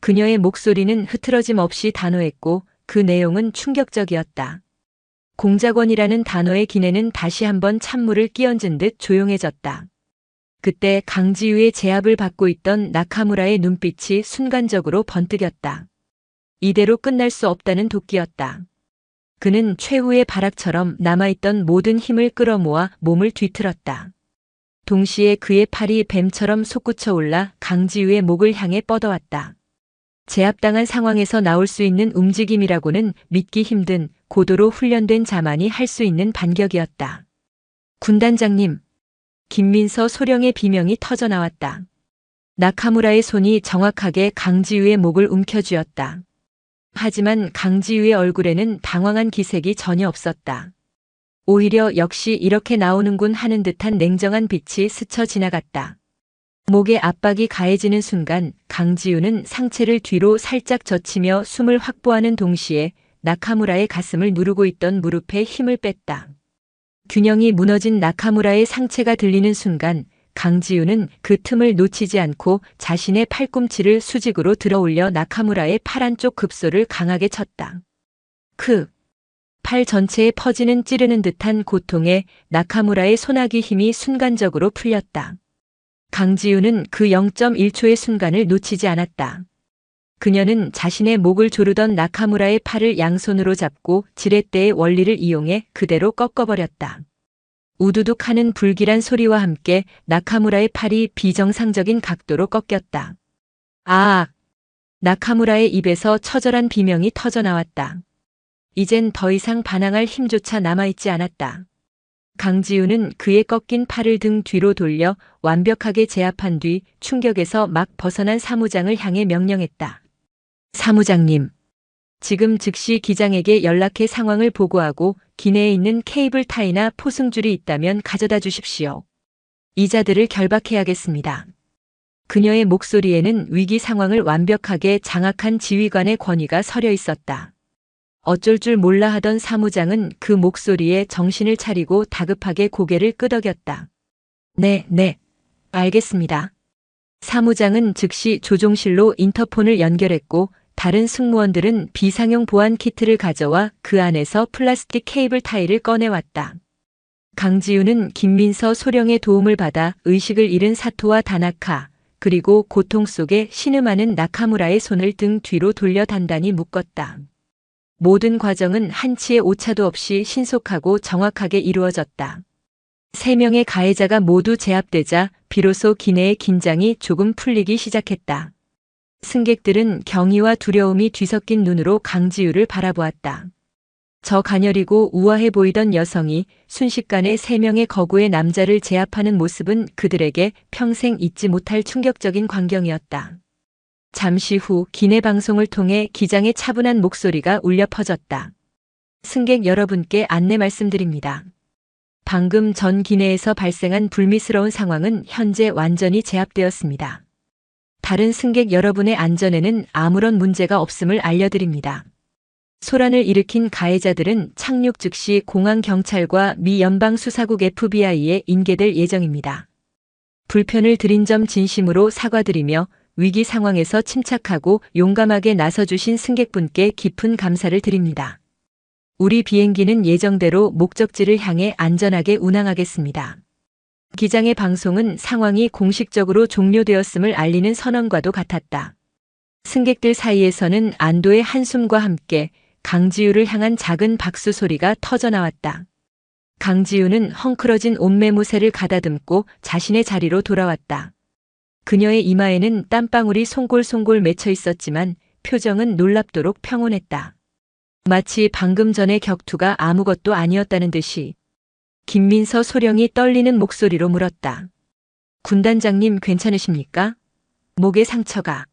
그녀의 목소리는 흐트러짐 없이 단호했고 그 내용은 충격적이었다. 공작원이라는 단어의 기내는 다시 한번 찬물을 끼얹은 듯 조용해졌다. 그때 강지우의 제압을 받고 있던 나카무라의 눈빛이 순간적으로 번뜩였다. 이대로 끝날 수 없다는 도끼였다. 그는 최후의 발악처럼 남아있던 모든 힘을 끌어모아 몸을 뒤틀었다. 동시에 그의 팔이 뱀처럼 솟구쳐 올라 강지우의 목을 향해 뻗어왔다. 제압당한 상황에서 나올 수 있는 움직임이라고는 믿기 힘든 고도로 훈련된 자만이 할 수 있는 반격이었다. 군단장님, 김민서 소령의 비명이 터져나왔다. 나카무라의 손이 정확하게 강지우의 목을 움켜쥐었다. 하지만 강지우의 얼굴에는 당황한 기색이 전혀 없었다. 오히려 역시 이렇게 나오는군 하는 듯한 냉정한 빛이 스쳐 지나갔다. 목에 압박이 가해지는 순간 강지우는 상체를 뒤로 살짝 젖히며 숨을 확보하는 동시에 나카무라의 가슴을 누르고 있던 무릎에 힘을 뺐다. 균형이 무너진 나카무라의 상체가 들리는 순간 강지우는 그 틈을 놓치지 않고 자신의 팔꿈치를 수직으로 들어올려 나카무라의 팔 안쪽 급소를 강하게 쳤다. 팔 전체에 퍼지는 찌르는 듯한 고통에 나카무라의 손아귀 힘이 순간적으로 풀렸다. 강지우는 그 0.1초의 순간을 놓치지 않았다. 그녀는 자신의 목을 조르던 나카무라의 팔을 양손으로 잡고 지렛대의 원리를 이용해 그대로 꺾어버렸다. 우두둑 하는 불길한 소리와 함께 나카무라의 팔이 비정상적인 각도로 꺾였다. 아! 나카무라의 입에서 처절한 비명이 터져나왔다. 이젠 더 이상 반항할 힘조차 남아있지 않았다. 강지우는 그의 꺾인 팔을 등 뒤로 돌려 완벽하게 제압한 뒤 충격에서 막 벗어난 사무장을 향해 명령했다. 사무장님, 지금 즉시 기장에게 연락해 상황을 보고하고 기내에 있는 케이블 타이나 포승줄이 있다면 가져다 주십시오. 이자들을 결박해야겠습니다. 그녀의 목소리에는 위기 상황을 완벽하게 장악한 지휘관의 권위가 서려 있었다. 어쩔 줄 몰라 하던 사무장은 그 목소리에 정신을 차리고 다급하게 고개를 끄덕였다. 네, 알겠습니다. 사무장은 즉시 조종실로 인터폰을 연결했고 다른 승무원들은 비상용 보안 키트를 가져와 그 안에서 플라스틱 케이블 타이를 꺼내왔다. 강지우는 김민서 소령의 도움을 받아 의식을 잃은 사토와 다나카, 그리고 고통 속에 신음하는 나카무라의 손을 등 뒤로 돌려 단단히 묶었다. 모든 과정은 한치의 오차도 없이 신속하고 정확하게 이루어졌다. 3명의 가해자가 모두 제압되자 비로소 기내의 긴장이 조금 풀리기 시작했다. 승객들은 경의와 두려움이 뒤섞인 눈으로 강지우를 바라보았다. 저 가녀리고 우아해 보이던 여성이 순식간에 3명의 거구의 남자를 제압하는 모습은 그들에게 평생 잊지 못할 충격적인 광경이었다. 잠시 후 기내 방송을 통해 기장의 차분한 목소리가 울려 퍼졌다. 승객 여러분께 안내 말씀드립니다. 방금 전 기내에서 발생한 불미스러운 상황은 현재 완전히 제압되었습니다. 다른 승객 여러분의 안전에는 아무런 문제가 없음을 알려드립니다. 소란을 일으킨 가해자들은 착륙 즉시 공항 경찰과 미 연방수사국 FBI에 인계될 예정입니다. 불편을 드린 점 진심으로 사과드리며 위기 상황에서 침착하고 용감하게 나서주신 승객분께 깊은 감사를 드립니다. 우리 비행기는 예정대로 목적지를 향해 안전하게 운항하겠습니다. 기장의 방송은 상황이 공식적으로 종료되었음을 알리는 선언과도 같았다. 승객들 사이에서는 안도의 한숨과 함께 강지우를 향한 작은 박수 소리가 터져나왔다. 강지우는 헝클어진 옷매무새를 가다듬고 자신의 자리로 돌아왔다. 그녀의 이마에는 땀방울이 송골송골 맺혀 있었지만 표정은 놀랍도록 평온했다. 마치 방금 전의 격투가 아무것도 아니었다는 듯이. 김민서 소령이 떨리는 목소리로 물었다. 군단장님 괜찮으십니까? 목에 상처가.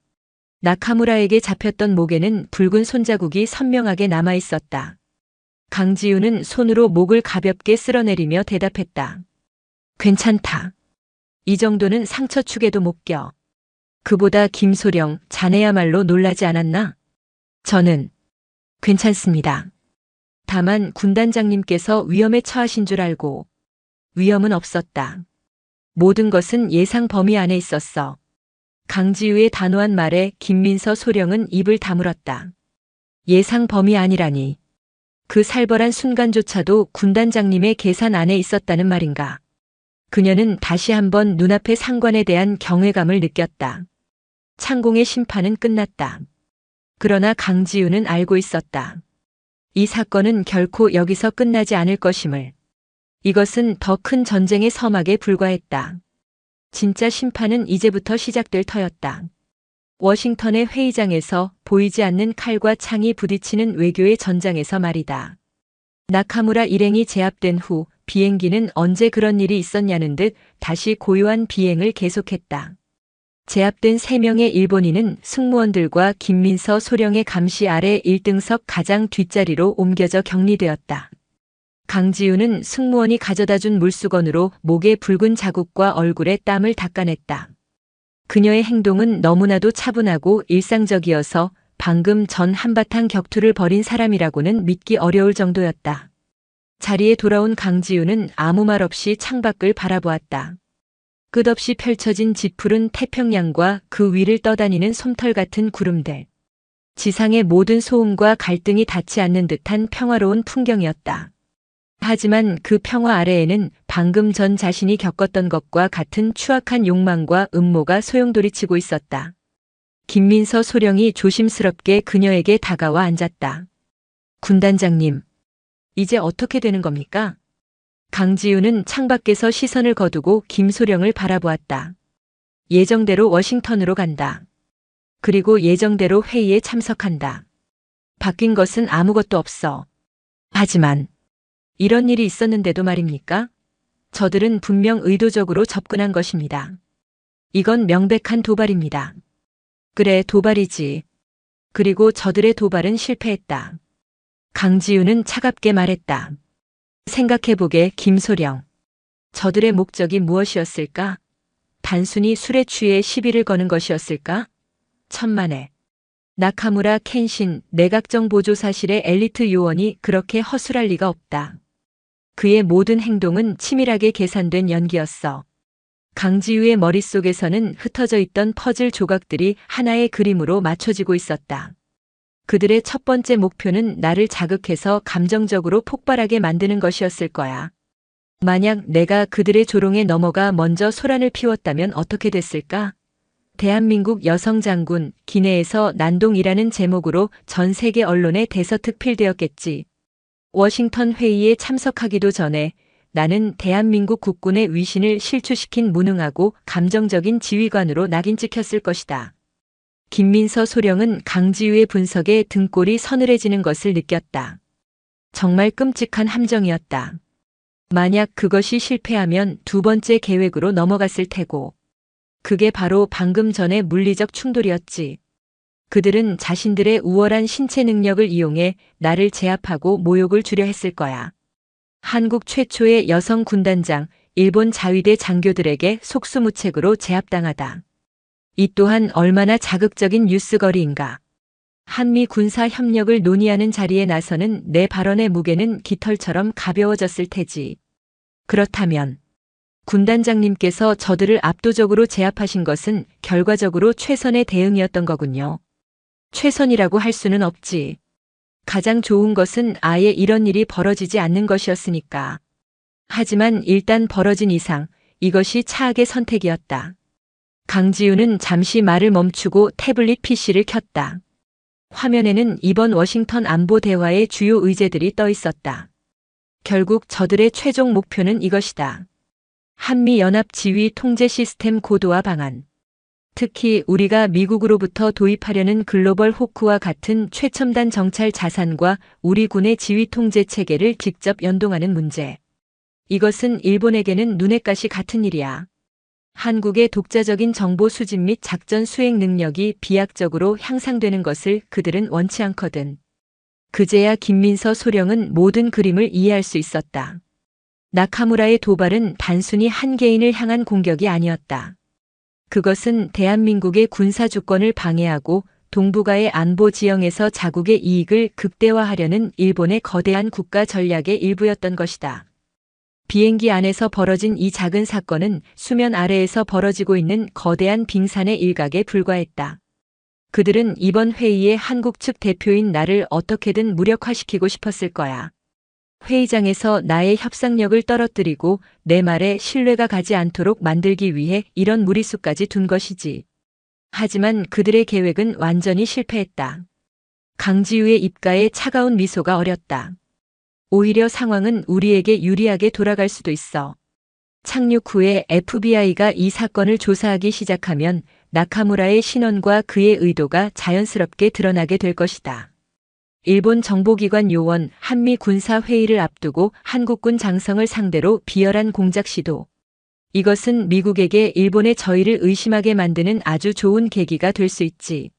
나카무라에게 잡혔던 목에는 붉은 손자국이 선명하게 남아 있었다. 강지우는 손으로 목을 가볍게 쓸어내리며 대답했다. 괜찮다. 이 정도는 상처축에도 못 껴. 그보다 김소령, 자네야말로 놀라지 않았나? 저는 괜찮습니다. 다만 군단장님께서 위험에 처하신 줄 알고. 위험은 없었다. 모든 것은 예상 범위 안에 있었어. 강지우의 단호한 말에 김민서 소령은 입을 다물었다. 예상 범위 아니라니. 그 살벌한 순간조차도 군단장님의 계산 안에 있었다는 말인가. 그녀는 다시 한번 눈앞의 상관에 대한 경외감을 느꼈다. 창공의 심판은 끝났다. 그러나 강지우는 알고 있었다. 이 사건은 결코 여기서 끝나지 않을 것임을. 이것은 더 큰 전쟁의 서막에 불과했다. 진짜 심판은 이제부터 시작될 터였다. 워싱턴의 회의장에서 보이지 않는 칼과 창이 부딪히는 외교의 전장에서 말이다. 나카무라 일행이 제압된 후 비행기는 언제 그런 일이 있었냐는 듯 다시 고요한 비행을 계속했다. 제압된 3명의 일본인은 승무원들과 김민서 소령의 감시 아래 1등석 가장 뒷자리로 옮겨져 격리되었다. 강지우는 승무원이 가져다준 물수건으로 목에 붉은 자국과 얼굴에 땀을 닦아냈다. 그녀의 행동은 너무나도 차분하고 일상적이어서 방금 전 한바탕 격투를 벌인 사람이라고는 믿기 어려울 정도였다. 자리에 돌아온 강지우는 아무 말 없이 창밖을 바라보았다. 끝없이 펼쳐진 짙푸른 태평양과 그 위를 떠다니는 솜털 같은 구름들. 지상의 모든 소음과 갈등이 닿지 않는 듯한 평화로운 풍경이었다. 하지만 그 평화 아래에는 방금 전 자신이 겪었던 것과 같은 추악한 욕망과 음모가 소용돌이치고 있었다. 김민서 소령이 조심스럽게 그녀에게 다가와 앉았다. 군단장님, 이제 어떻게 되는 겁니까? 강지우는 창밖에서 시선을 거두고 김소령을 바라보았다. 예정대로 워싱턴으로 간다. 그리고 예정대로 회의에 참석한다. 바뀐 것은 아무것도 없어. 하지만 이런 일이 있었는데도 말입니까? 저들은 분명 의도적으로 접근한 것입니다. 이건 명백한 도발입니다. 그래, 도발이지. 그리고 저들의 도발은 실패했다. 강지우는 차갑게 말했다. 생각해보게, 김소령. 저들의 목적이 무엇이었을까? 단순히 술에 취해 시비를 거는 것이었을까? 천만에. 나카무라 켄신 내각정보조사실의 엘리트 요원이 그렇게 허술할 리가 없다. 그의 모든 행동은 치밀하게 계산된 연기였어. 강지우의 머릿속에서는 흩어져 있던 퍼즐 조각들이 하나의 그림으로 맞춰지고 있었다. 그들의 첫 번째 목표는 나를 자극해서 감정적으로 폭발하게 만드는 것이었을 거야. 만약 내가 그들의 조롱에 넘어가 먼저 소란을 피웠다면 어떻게 됐을까? 대한민국 여성 장군, 기내에서 난동이라는 제목으로 전 세계 언론에 대서특필되었겠지. 워싱턴 회의에 참석하기도 전에 나는 대한민국 국군의 위신을 실추시킨 무능하고 감정적인 지휘관으로 낙인 찍혔을 것이다. 김민서 소령은 강지우의 분석에 등골이 서늘해지는 것을 느꼈다. 정말 끔찍한 함정이었다. 만약 그것이 실패하면 두 번째 계획으로 넘어갔을 테고. 그게 바로 방금 전의 물리적 충돌이었지. 그들은 자신들의 우월한 신체 능력을 이용해 나를 제압하고 모욕을 주려 했을 거야. 한국 최초의 여성 군단장, 일본 자위대 장교들에게 속수무책으로 제압당하다. 이 또한 얼마나 자극적인 뉴스거리인가. 한미 군사 협력을 논의하는 자리에 나서는 내 발언의 무게는 깃털처럼 가벼워졌을 테지. 그렇다면 군단장님께서 저들을 압도적으로 제압하신 것은 결과적으로 최선의 대응이었던 거군요. 최선이라고 할 수는 없지. 가장 좋은 것은 아예 이런 일이 벌어지지 않는 것이었으니까. 하지만 일단 벌어진 이상 이것이 차악의 선택이었다. 강지우는 잠시 말을 멈추고 태블릿 PC를 켰다. 화면에는 이번 워싱턴 안보 대화의 주요 의제들이 떠 있었다. 결국 저들의 최종 목표는 이것이다. 한미연합 지휘 통제 시스템 고도화 방안. 특히 우리가 미국으로부터 도입하려는 글로벌 호크와 같은 최첨단 정찰 자산과 우리 군의 지휘 통제 체계를 직접 연동하는 문제. 이것은 일본에게는 눈엣 가시 같은 일이야. 한국의 독자적인 정보 수집 및 작전 수행 능력이 비약적으로 향상되는 것을 그들은 원치 않거든. 그제야 김민서 소령은 모든 그림을 이해할 수 있었다. 나카무라의 도발은 단순히 한 개인을 향한 공격이 아니었다. 그것은 대한민국의 군사 주권을 방해하고 동북아의 안보 지형에서 자국의 이익을 극대화하려는 일본의 거대한 국가 전략의 일부였던 것이다. 비행기 안에서 벌어진 이 작은 사건은 수면 아래에서 벌어지고 있는 거대한 빙산의 일각에 불과했다. 그들은 이번 회의에 한국 측 대표인 나를 어떻게든 무력화시키고 싶었을 거야. 회의장에서 나의 협상력을 떨어뜨리고 내 말에 신뢰가 가지 않도록 만들기 위해 이런 무리수까지 둔 것이지. 하지만 그들의 계획은 완전히 실패했다. 강지우의 입가에 차가운 미소가 어렸다. 오히려 상황은 우리에게 유리하게 돌아갈 수도 있어. 착륙 후에 FBI가 이 사건을 조사하기 시작하면 나카무라의 신원과 그의 의도가 자연스럽게 드러나게 될 것이다. 일본 정보기관 요원 한미 군사 회의를 앞두고 한국군 장성을 상대로 비열한 공작 시도. 이것은 미국에게 일본의 저희를 의심하게 만드는 아주 좋은 계기가 될 수 있지.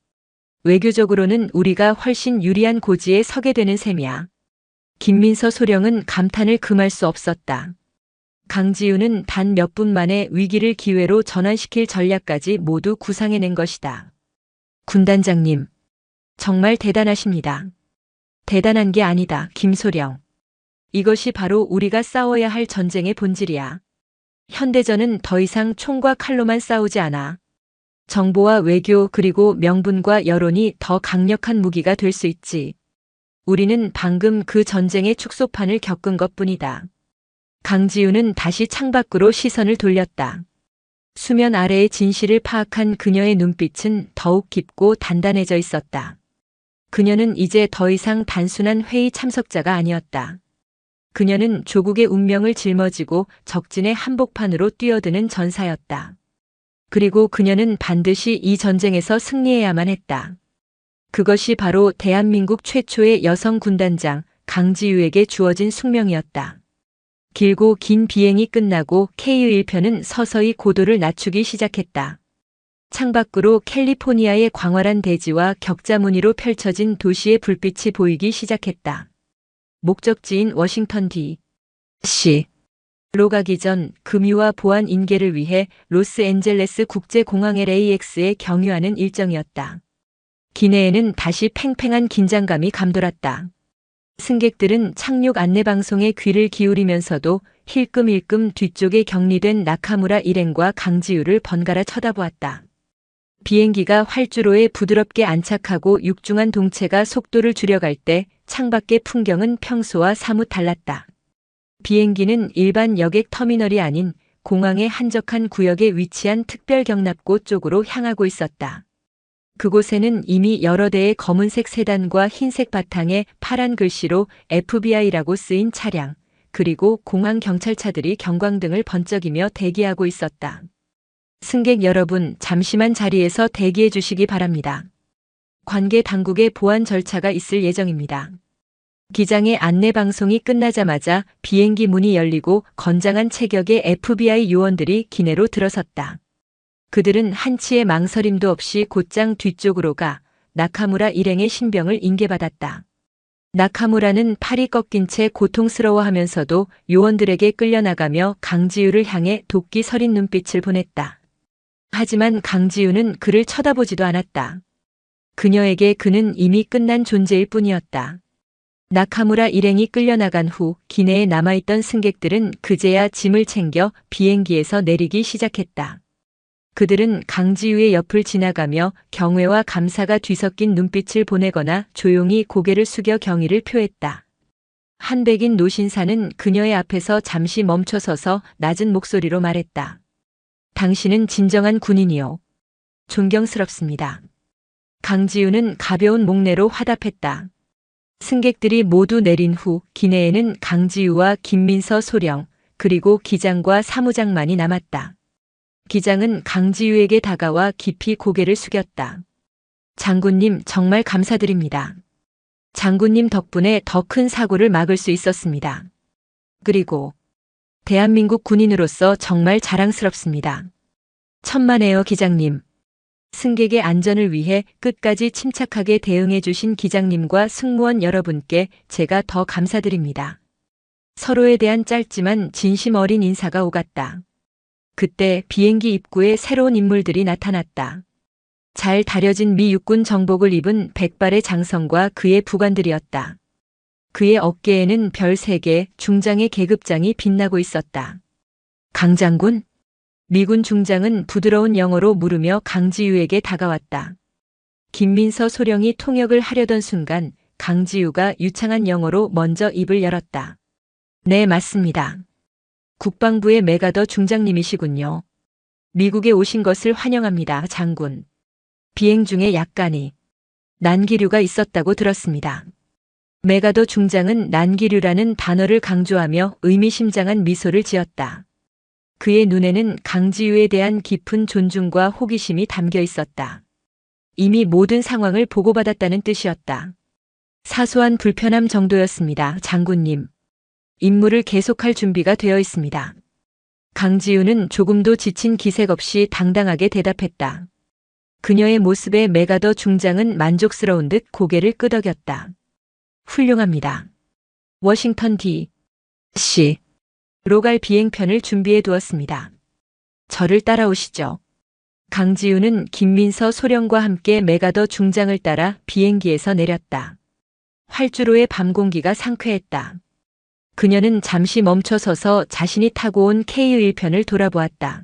외교적으로는 우리가 훨씬 유리한 고지에 서게 되는 셈이야. 김민서 소령은 감탄을 금할 수 없었다. 강지우는 단 몇 분 만에 위기를 기회로 전환시킬 전략까지 모두 구상해낸 것이다. 군단장님, 정말 대단하십니다. 대단한 게 아니다, 김소령. 이것이 바로 우리가 싸워야 할 전쟁의 본질이야. 현대전은 더 이상 총과 칼로만 싸우지 않아. 정보와 외교 그리고 명분과 여론이 더 강력한 무기가 될 수 있지. 우리는 방금 그 전쟁의 축소판을 겪은 것뿐이다. 강지우는 다시 창밖으로 시선을 돌렸다. 수면 아래의 진실을 파악한 그녀의 눈빛은 더욱 깊고 단단해져 있었다. 그녀는 이제 더 이상 단순한 회의 참석자가 아니었다. 그녀는 조국의 운명을 짊어지고 적진의 한복판으로 뛰어드는 전사였다. 그리고 그녀는 반드시 이 전쟁에서 승리해야만 했다. 그것이 바로 대한민국 최초의 여성 군단장 강지우에게 주어진 숙명이었다. 길고 긴 비행이 끝나고 KU-1편은 서서히 고도를 낮추기 시작했다. 창밖으로 캘리포니아의 광활한 대지와 격자 무늬로 펼쳐진 도시의 불빛이 보이기 시작했다. 목적지인 워싱턴 D.C.로 가기 전 금유와 보안 인계를 위해 로스앤젤레스 국제공항 LAX에 경유하는 일정이었다. 기내에는 다시 팽팽한 긴장감이 감돌았다. 승객들은 착륙 안내방송에 귀를 기울이면서도 힐끔힐끔 뒤쪽에 격리된 나카무라 일행과 강지우를 번갈아 쳐다보았다. 비행기가 활주로에 부드럽게 안착하고 육중한 동체가 속도를 줄여갈 때 창밖의 풍경은 평소와 사뭇 달랐다. 비행기는 일반 여객 터미널이 아닌 공항의 한적한 구역에 위치한 특별 경납고 쪽으로 향하고 있었다. 그곳에는 이미 여러 대의 검은색 세단과 흰색 바탕에 파란 글씨로 FBI라고 쓰인 차량, 그리고 공항 경찰차들이 경광등을 번쩍이며 대기하고 있었다. 승객 여러분, 잠시만 자리에서 대기해 주시기 바랍니다. 관계 당국의 보안 절차가 있을 예정입니다. 기장의 안내 방송이 끝나자마자 비행기 문이 열리고 건장한 체격의 FBI 요원들이 기내로 들어섰다. 그들은 한치의 망설임도 없이 곧장 뒤쪽으로 가 나카무라 일행의 신병을 인계받았다. 나카무라는 팔이 꺾인 채 고통스러워하면서도 요원들에게 끌려나가며 강지우를 향해 도끼 서린 눈빛을 보냈다. 하지만 강지우는 그를 쳐다보지도 않았다. 그녀에게 그는 이미 끝난 존재일 뿐이었다. 나카무라 일행이 끌려나간 후 기내에 남아있던 승객들은 그제야 짐을 챙겨 비행기에서 내리기 시작했다. 그들은 강지우의 옆을 지나가며 경외와 감사가 뒤섞인 눈빛을 보내거나 조용히 고개를 숙여 경의를 표했다. 한 백인 노신사는 그녀의 앞에서 잠시 멈춰서서 낮은 목소리로 말했다. 당신은 진정한 군인이요. 존경스럽습니다. 강지우는 가벼운 목례로 화답했다. 승객들이 모두 내린 후 기내에는 강지우와 김민서 소령, 그리고 기장과 사무장만이 남았다. 기장은 강지우에게 다가와 깊이 고개를 숙였다. 장군님, 정말 감사드립니다. 장군님 덕분에 더 큰 사고를 막을 수 있었습니다. 그리고 대한민국 군인으로서 정말 자랑스럽습니다. 천만에요, 기장님. 승객의 안전을 위해 끝까지 침착하게 대응해 주신 기장님과 승무원 여러분께 제가 더 감사드립니다. 서로에 대한 짧지만 진심 어린 인사가 오갔다. 그때 비행기 입구에 새로운 인물들이 나타났다. 잘 다려진 미 육군 정복을 입은 백발의 장성과 그의 부관들이었다. 그의 어깨에는 별 3개, 중장의 계급장이 빛나고 있었다. 강장군? 미군 중장은 부드러운 영어로 물으며 강지우에게 다가왔다. 김민서 소령이 통역을 하려던 순간 강지우가 유창한 영어로 먼저 입을 열었다. 네, 맞습니다. 국방부의 메가더 중장님이시군요. 미국에 오신 것을 환영합니다, 장군. 비행 중에 약간의 난기류가 있었다고 들었습니다. 메가더 중장은 난기류라는 단어를 강조하며 의미심장한 미소를 지었다. 그의 눈에는 강지우에 대한 깊은 존중과 호기심이 담겨 있었다. 이미 모든 상황을 보고받았다는 뜻이었다. 사소한 불편함 정도였습니다, 장군님. 임무를 계속할 준비가 되어 있습니다. 강지우는 조금도 지친 기색 없이 당당하게 대답했다. 그녀의 모습에 메가더 중장은 만족스러운 듯 고개를 끄덕였다. 훌륭합니다. 워싱턴 D.C.로 갈 비행편을 준비해 두었습니다. 저를 따라오시죠. 강지우는 김민서 소령과 함께 메가더 중장을 따라 비행기에서 내렸다. 활주로의 밤 공기가 상쾌했다. 그녀는 잠시 멈춰서서 자신이 타고 온 KU-1편을 돌아보았다.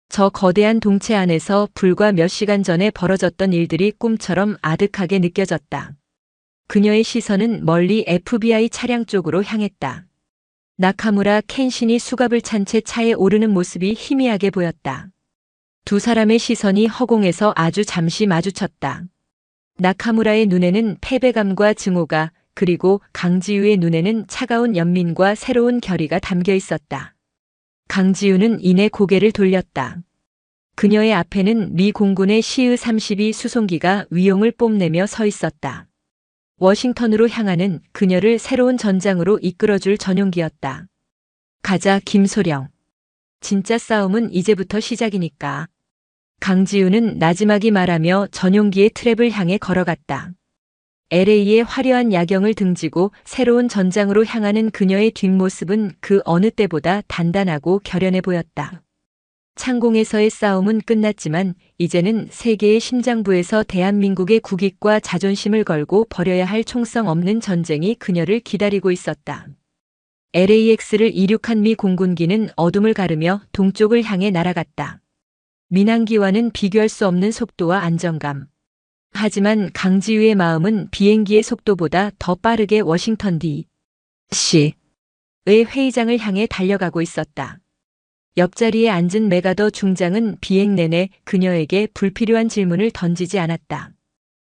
저 거대한 동체 안에서 불과 몇 시간 전에 벌어졌던 일들이 꿈처럼 아득하게 느껴졌다. 그녀의 시선은 멀리 FBI 차량 쪽으로 향했다. 나카무라 켄신이 수갑을 찬 채 차에 오르는 모습이 희미하게 보였다. 두 사람의 시선이 허공에서 아주 잠시 마주쳤다. 나카무라의 눈에는 패배감과 증오가, 그리고 강지우의 눈에는 차가운 연민과 새로운 결의가 담겨 있었다. 강지우는 이내 고개를 돌렸다. 그녀의 앞에는 미 공군의 CU-32 수송기가 위용을 뽐내며 서 있었다. 워싱턴으로 향하는 그녀를 새로운 전장으로 이끌어줄 전용기였다. 가자, 김소령. 진짜 싸움은 이제부터 시작이니까. 강지우는 나지막이 말하며 전용기의 트랩을 향해 걸어갔다. LA의 화려한 야경을 등지고 새로운 전장으로 향하는 그녀의 뒷모습은 그 어느 때보다 단단하고 결연해 보였다. 창공에서의 싸움은 끝났지만 이제는 세계의 심장부에서 대한민국의 국익과 자존심을 걸고 벌여야 할 총성 없는 전쟁이 그녀를 기다리고 있었다. LAX를 이륙한 미 공군기는 어둠을 가르며 동쪽을 향해 날아갔다. 민항기와는 비교할 수 없는 속도와 안정감. 하지만 강지우의 마음은 비행기의 속도보다 더 빠르게 워싱턴 D.C.의 회의장을 향해 달려가고 있었다. 옆자리에 앉은 메가더 중장은 비행 내내 그녀에게 불필요한 질문을 던지지 않았다.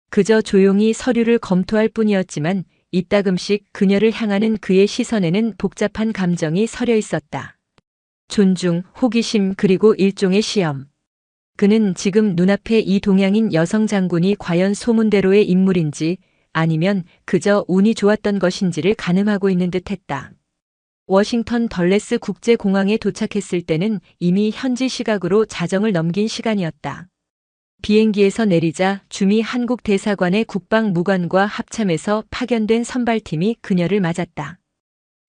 그저 조용히 서류를 검토할 뿐이었지만 이따금씩 그녀를 향하는 그의 시선에는 복잡한 감정이 서려 있었다. 존중, 호기심 그리고 일종의 시험. 그는 지금 눈앞에 이 동양인 여성 장군이 과연 소문대로의 인물인지 아니면 그저 운이 좋았던 것인지를 가늠하고 있는 듯했다. 워싱턴 덜레스 국제공항에 도착했을 때는 이미 현지 시각으로 자정을 넘긴 시간이었다. 비행기에서 내리자 주미 한국 대사관의 국방무관과 합참에서 파견된 선발팀이 그녀를 맞았다.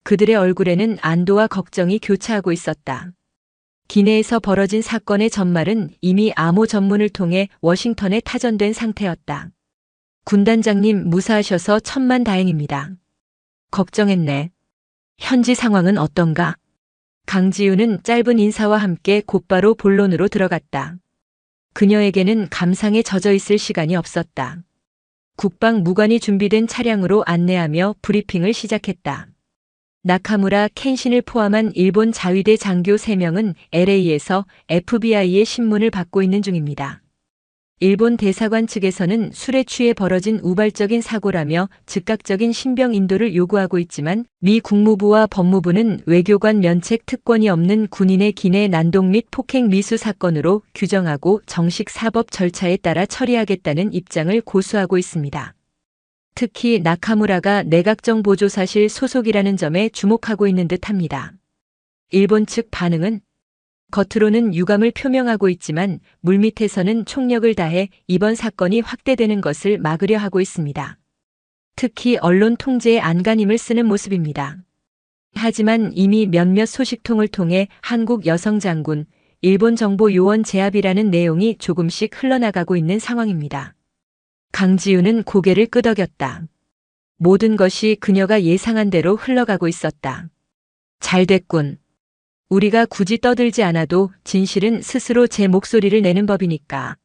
그들의 얼굴에는 안도와 걱정이 교차하고 있었다. 기내에서 벌어진 사건의 전말은 이미 암호 전문을 통해 워싱턴에 타전된 상태였다. 군단장님 무사하셔서 천만다행입니다. 걱정했네. 현지 상황은 어떤가? 강지우는 짧은 인사와 함께 곧바로 본론으로 들어갔다. 그녀에게는 감상에 젖어 있을 시간이 없었다. 국방무관이 준비된 차량으로 안내하며 브리핑을 시작했다. 나카무라 켄신을 포함한 일본 자위대 장교 3명은 LA에서 FBI의 신문을 받고 있는 중입니다. 일본 대사관 측에서는 술에 취해 벌어진 우발적인 사고라며 즉각적인 신병 인도를 요구하고 있지만 미 국무부와 법무부는 외교관 면책 특권이 없는 군인의 기내 난동 및 폭행 미수 사건으로 규정하고 정식 사법 절차에 따라 처리하겠다는 입장을 고수하고 있습니다. 특히 나카무라가 내각정보조사실 소속이라는 점에 주목하고 있는 듯합니다. 일본 측 반응은 겉으로는 유감을 표명하고 있지만 물밑에서는 총력을 다해 이번 사건이 확대되는 것을 막으려 하고 있습니다. 특히 언론 통제에 안간힘을 쓰는 모습입니다. 하지만 이미 몇몇 소식통을 통해 한국 여성 장군, 일본 정보 요원 제압이라는 내용이 조금씩 흘러나가고 있는 상황입니다. 강지우는 고개를 끄덕였다. 모든 것이 그녀가 예상한 대로 흘러가고 있었다. 잘 됐군. 우리가 굳이 떠들지 않아도 진실은 스스로 제 목소리를 내는 법이니까.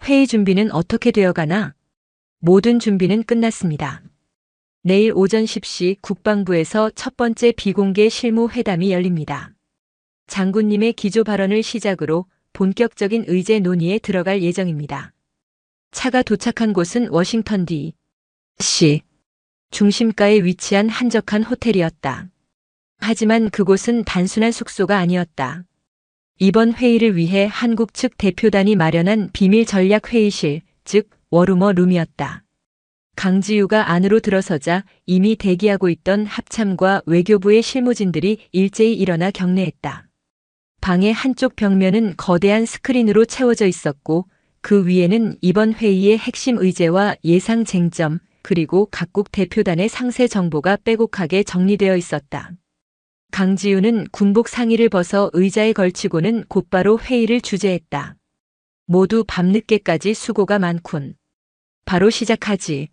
회의 준비는 어떻게 되어가나? 모든 준비는 끝났습니다. 내일 오전 10시 국방부에서 첫 번째 비공개 실무 회담이 열립니다. 장군님의 기조 발언을 시작으로 본격적인 의제 논의에 들어갈 예정입니다. 차가 도착한 곳은 워싱턴 D.C. 중심가에 위치한 한적한 호텔이었다. 하지만 그곳은 단순한 숙소가 아니었다. 이번 회의를 위해 한국 측 대표단이 마련한 비밀 전략 회의실, 즉 워루머 룸이었다. 강지우가 안으로 들어서자 이미 대기하고 있던 합참과 외교부의 실무진들이 일제히 일어나 경례했다. 방의 한쪽 벽면은 거대한 스크린으로 채워져 있었고 그 위에는 이번 회의의 핵심 의제와 예상 쟁점, 그리고 각국 대표단의 상세 정보가 빼곡하게 정리되어 있었다. 강지우는 군복 상의를 벗어 의자에 걸치고는 곧바로 회의를 주재했다. 모두 밤늦게까지 수고가 많군. 바로 시작하지.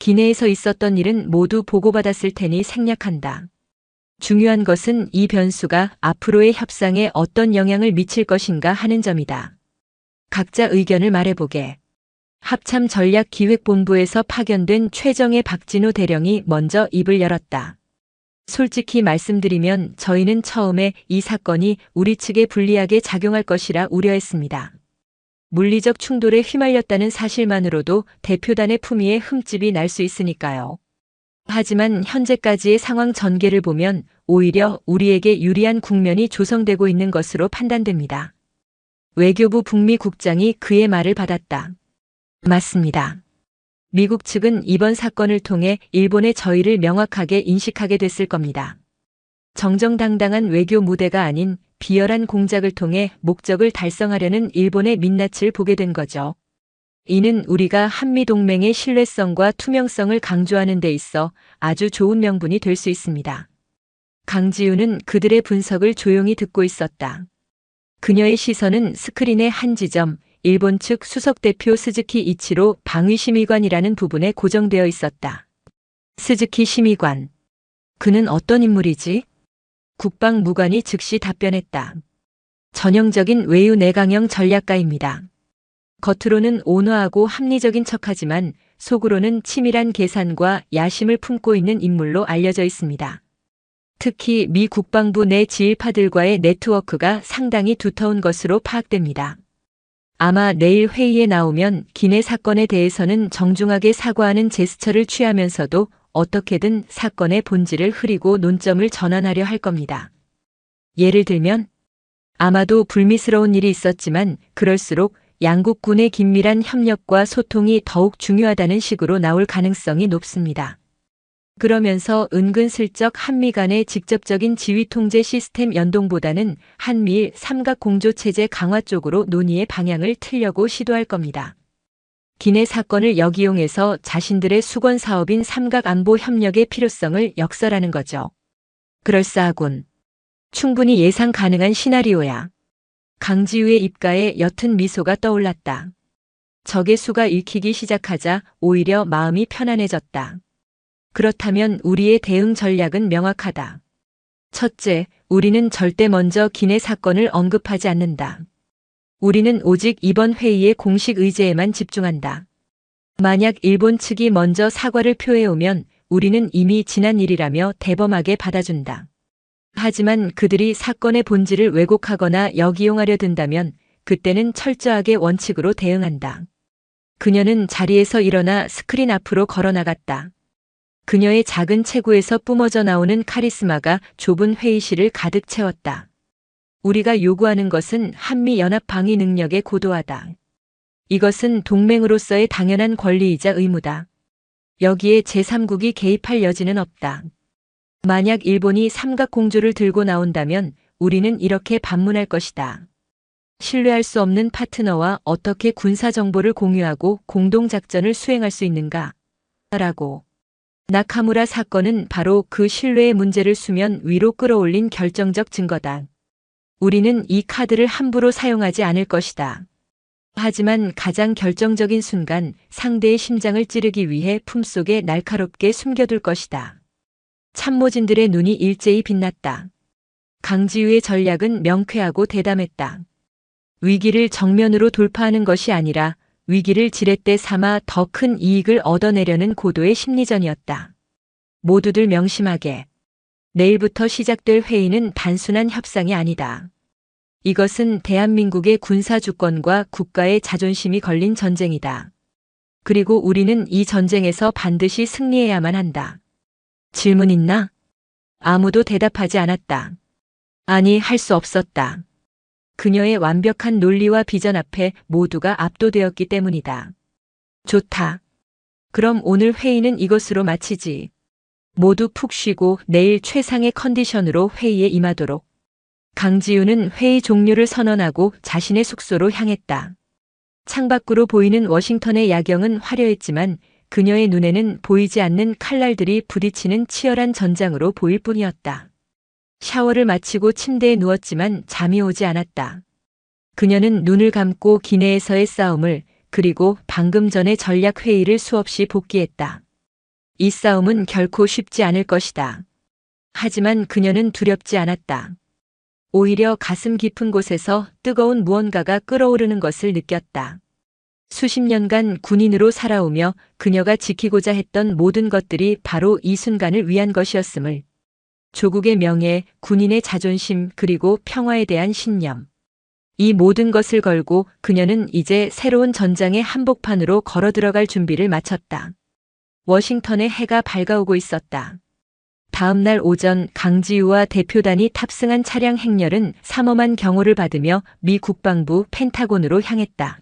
기내에서 있었던 일은 모두 보고받았을 테니 생략한다. 중요한 것은 이 변수가 앞으로의 협상에 어떤 영향을 미칠 것인가 하는 점이다. 각자 의견을 말해보게. 합참 전략기획본부에서 파견된 최정의 박진우 대령이 먼저 입을 열었다. 솔직히 말씀드리면 저희는 처음에 이 사건이 우리 측에 불리하게 작용할 것이라 우려했습니다. 물리적 충돌에 휘말렸다는 사실만으로도 대표단의 품위에 흠집이 날 수 있으니까요. 하지만 현재까지의 상황 전개를 보면 오히려 우리에게 유리한 국면이 조성되고 있는 것으로 판단됩니다. 외교부 북미국장이 그의 말을 받았다. 맞습니다. 미국 측은 이번 사건을 통해 일본의 저희를 명확하게 인식하게 됐을 겁니다. 정정당당한 외교 무대가 아닌 비열한 공작을 통해 목적을 달성하려는 일본의 민낯을 보게 된 거죠. 이는 우리가 한미동맹의 신뢰성과 투명성을 강조하는 데 있어 아주 좋은 명분이 될 수 있습니다. 강지우는 그들의 분석을 조용히 듣고 있었다. 그녀의 시선은 스크린의 한 지점, 일본 측 수석대표 스즈키 이치로 방위심의관이라는 부분에 고정되어 있었다. 스즈키 심의관. 그는 어떤 인물이지? 국방무관이 즉시 답변했다. 전형적인 외유 내강형 전략가입니다. 겉으로는 온화하고 합리적인 척하지만 속으로는 치밀한 계산과 야심을 품고 있는 인물로 알려져 있습니다. 특히 미 국방부 내 지휘파들과의 네트워크가 상당히 두터운 것으로 파악됩니다. 아마 내일 회의에 나오면 기내 사건에 대해서는 정중하게 사과하는 제스처를 취하면서도 어떻게든 사건의 본질을 흐리고 논점을 전환하려 할 겁니다. 예를 들면 아마도 불미스러운 일이 있었지만 그럴수록 양국군의 긴밀한 협력과 소통이 더욱 중요하다는 식으로 나올 가능성이 높습니다. 그러면서 은근슬쩍 한미 간의 직접적인 지휘 통제 시스템 연동보다는 한미일 삼각공조체제 강화 쪽으로 논의의 방향을 틀려고 시도할 겁니다. 기내 사건을 역이용해서 자신들의 수건 사업인 삼각안보 협력의 필요성을 역설하는 거죠. 그럴싸하군. 충분히 예상 가능한 시나리오야. 강지우의 입가에 옅은 미소가 떠올랐다. 적의 수가 읽히기 시작하자 오히려 마음이 편안해졌다. 그렇다면 우리의 대응 전략은 명확하다. 첫째, 우리는 절대 먼저 기내 사건을 언급하지 않는다. 우리는 오직 이번 회의의 공식 의제에만 집중한다. 만약 일본 측이 먼저 사과를 표해오면 우리는 이미 지난 일이라며 대범하게 받아준다. 하지만 그들이 사건의 본질을 왜곡하거나 역이용하려 든다면 그때는 철저하게 원칙으로 대응한다. 그녀는 자리에서 일어나 스크린 앞으로 걸어나갔다. 그녀의 작은 체구에서 뿜어져 나오는 카리스마가 좁은 회의실을 가득 채웠다. 우리가 요구하는 것은 한미 연합 방위 능력의 고도화다. 이것은 동맹으로서의 당연한 권리이자 의무다. 여기에 제3국이 개입할 여지는 없다. 만약 일본이 삼각공조를 들고 나온다면 우리는 이렇게 반문할 것이다. 신뢰할 수 없는 파트너와 어떻게 군사정보를 공유하고 공동작전을 수행할 수 있는가? 라고. 나카무라 사건은 바로 그 신뢰의 문제를 수면 위로 끌어올린 결정적 증거다. 우리는 이 카드를 함부로 사용하지 않을 것이다. 하지만 가장 결정적인 순간 상대의 심장을 찌르기 위해 품속에 날카롭게 숨겨둘 것이다. 참모진들의 눈이 일제히 빛났다. 강지우의 전략은 명쾌하고 대담했다. 위기를 정면으로 돌파하는 것이 아니라 위기를 지렛대 삼아 더 큰 이익을 얻어내려는 고도의 심리전이었다. 모두들 명심하게. 내일부터 시작될 회의는 단순한 협상이 아니다. 이것은 대한민국의 군사주권과 국가의 자존심이 걸린 전쟁이다. 그리고 우리는 이 전쟁에서 반드시 승리해야만 한다. 질문 있나? 아무도 대답하지 않았다. 아니, 할 수 없었다. 그녀의 완벽한 논리와 비전 앞에 모두가 압도되었기 때문이다. 좋다. 그럼 오늘 회의는 이것으로 마치지. 모두 푹 쉬고 내일 최상의 컨디션으로 회의에 임하도록. 강지우는 회의 종료를 선언하고 자신의 숙소로 향했다. 창밖으로 보이는 워싱턴의 야경은 화려했지만 그녀의 눈에는 보이지 않는 칼날들이 부딪히는 치열한 전장으로 보일 뿐이었다. 샤워를 마치고 침대에 누웠지만 잠이 오지 않았다. 그녀는 눈을 감고 기내에서의 싸움을 그리고 방금 전의 전략 회의를 수없이 복기했다. 이 싸움은 결코 쉽지 않을 것이다. 하지만 그녀는 두렵지 않았다. 오히려 가슴 깊은 곳에서 뜨거운 무언가가 끓어오르는 것을 느꼈다. 수십 년간 군인으로 살아오며 그녀가 지키고자 했던 모든 것들이 바로 이 순간을 위한 것이었음을. 조국의 명예, 군인의 자존심, 그리고 평화에 대한 신념. 이 모든 것을 걸고 그녀는 이제 새로운 전장의 한복판으로 걸어 들어갈 준비를 마쳤다. 워싱턴의 해가 밝아오고 있었다. 다음 날 오전 강지우와 대표단이 탑승한 차량 행렬은 삼엄한 경호를 받으며 미 국방부 펜타곤으로 향했다.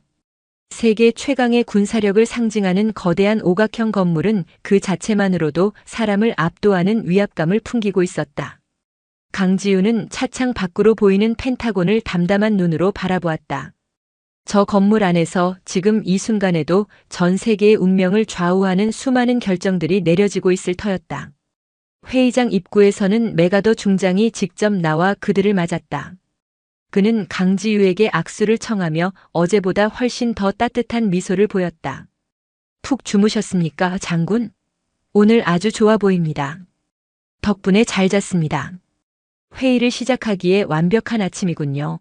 세계 최강의 군사력을 상징하는 거대한 오각형 건물은 그 자체만으로도 사람을 압도하는 위압감을 풍기고 있었다. 강지우는 차창 밖으로 보이는 펜타곤을 담담한 눈으로 바라보았다. 저 건물 안에서 지금 이 순간에도 전 세계의 운명을 좌우하는 수많은 결정들이 내려지고 있을 터였다. 회의장 입구에서는 메가더 중장이 직접 나와 그들을 맞았다. 그는 강지우에게 악수를 청하며 어제보다 훨씬 더 따뜻한 미소를 보였다. 푹 주무셨습니까, 장군? 오늘 아주 좋아 보입니다. 덕분에 잘 잤습니다. 회의를 시작하기에 완벽한 아침이군요.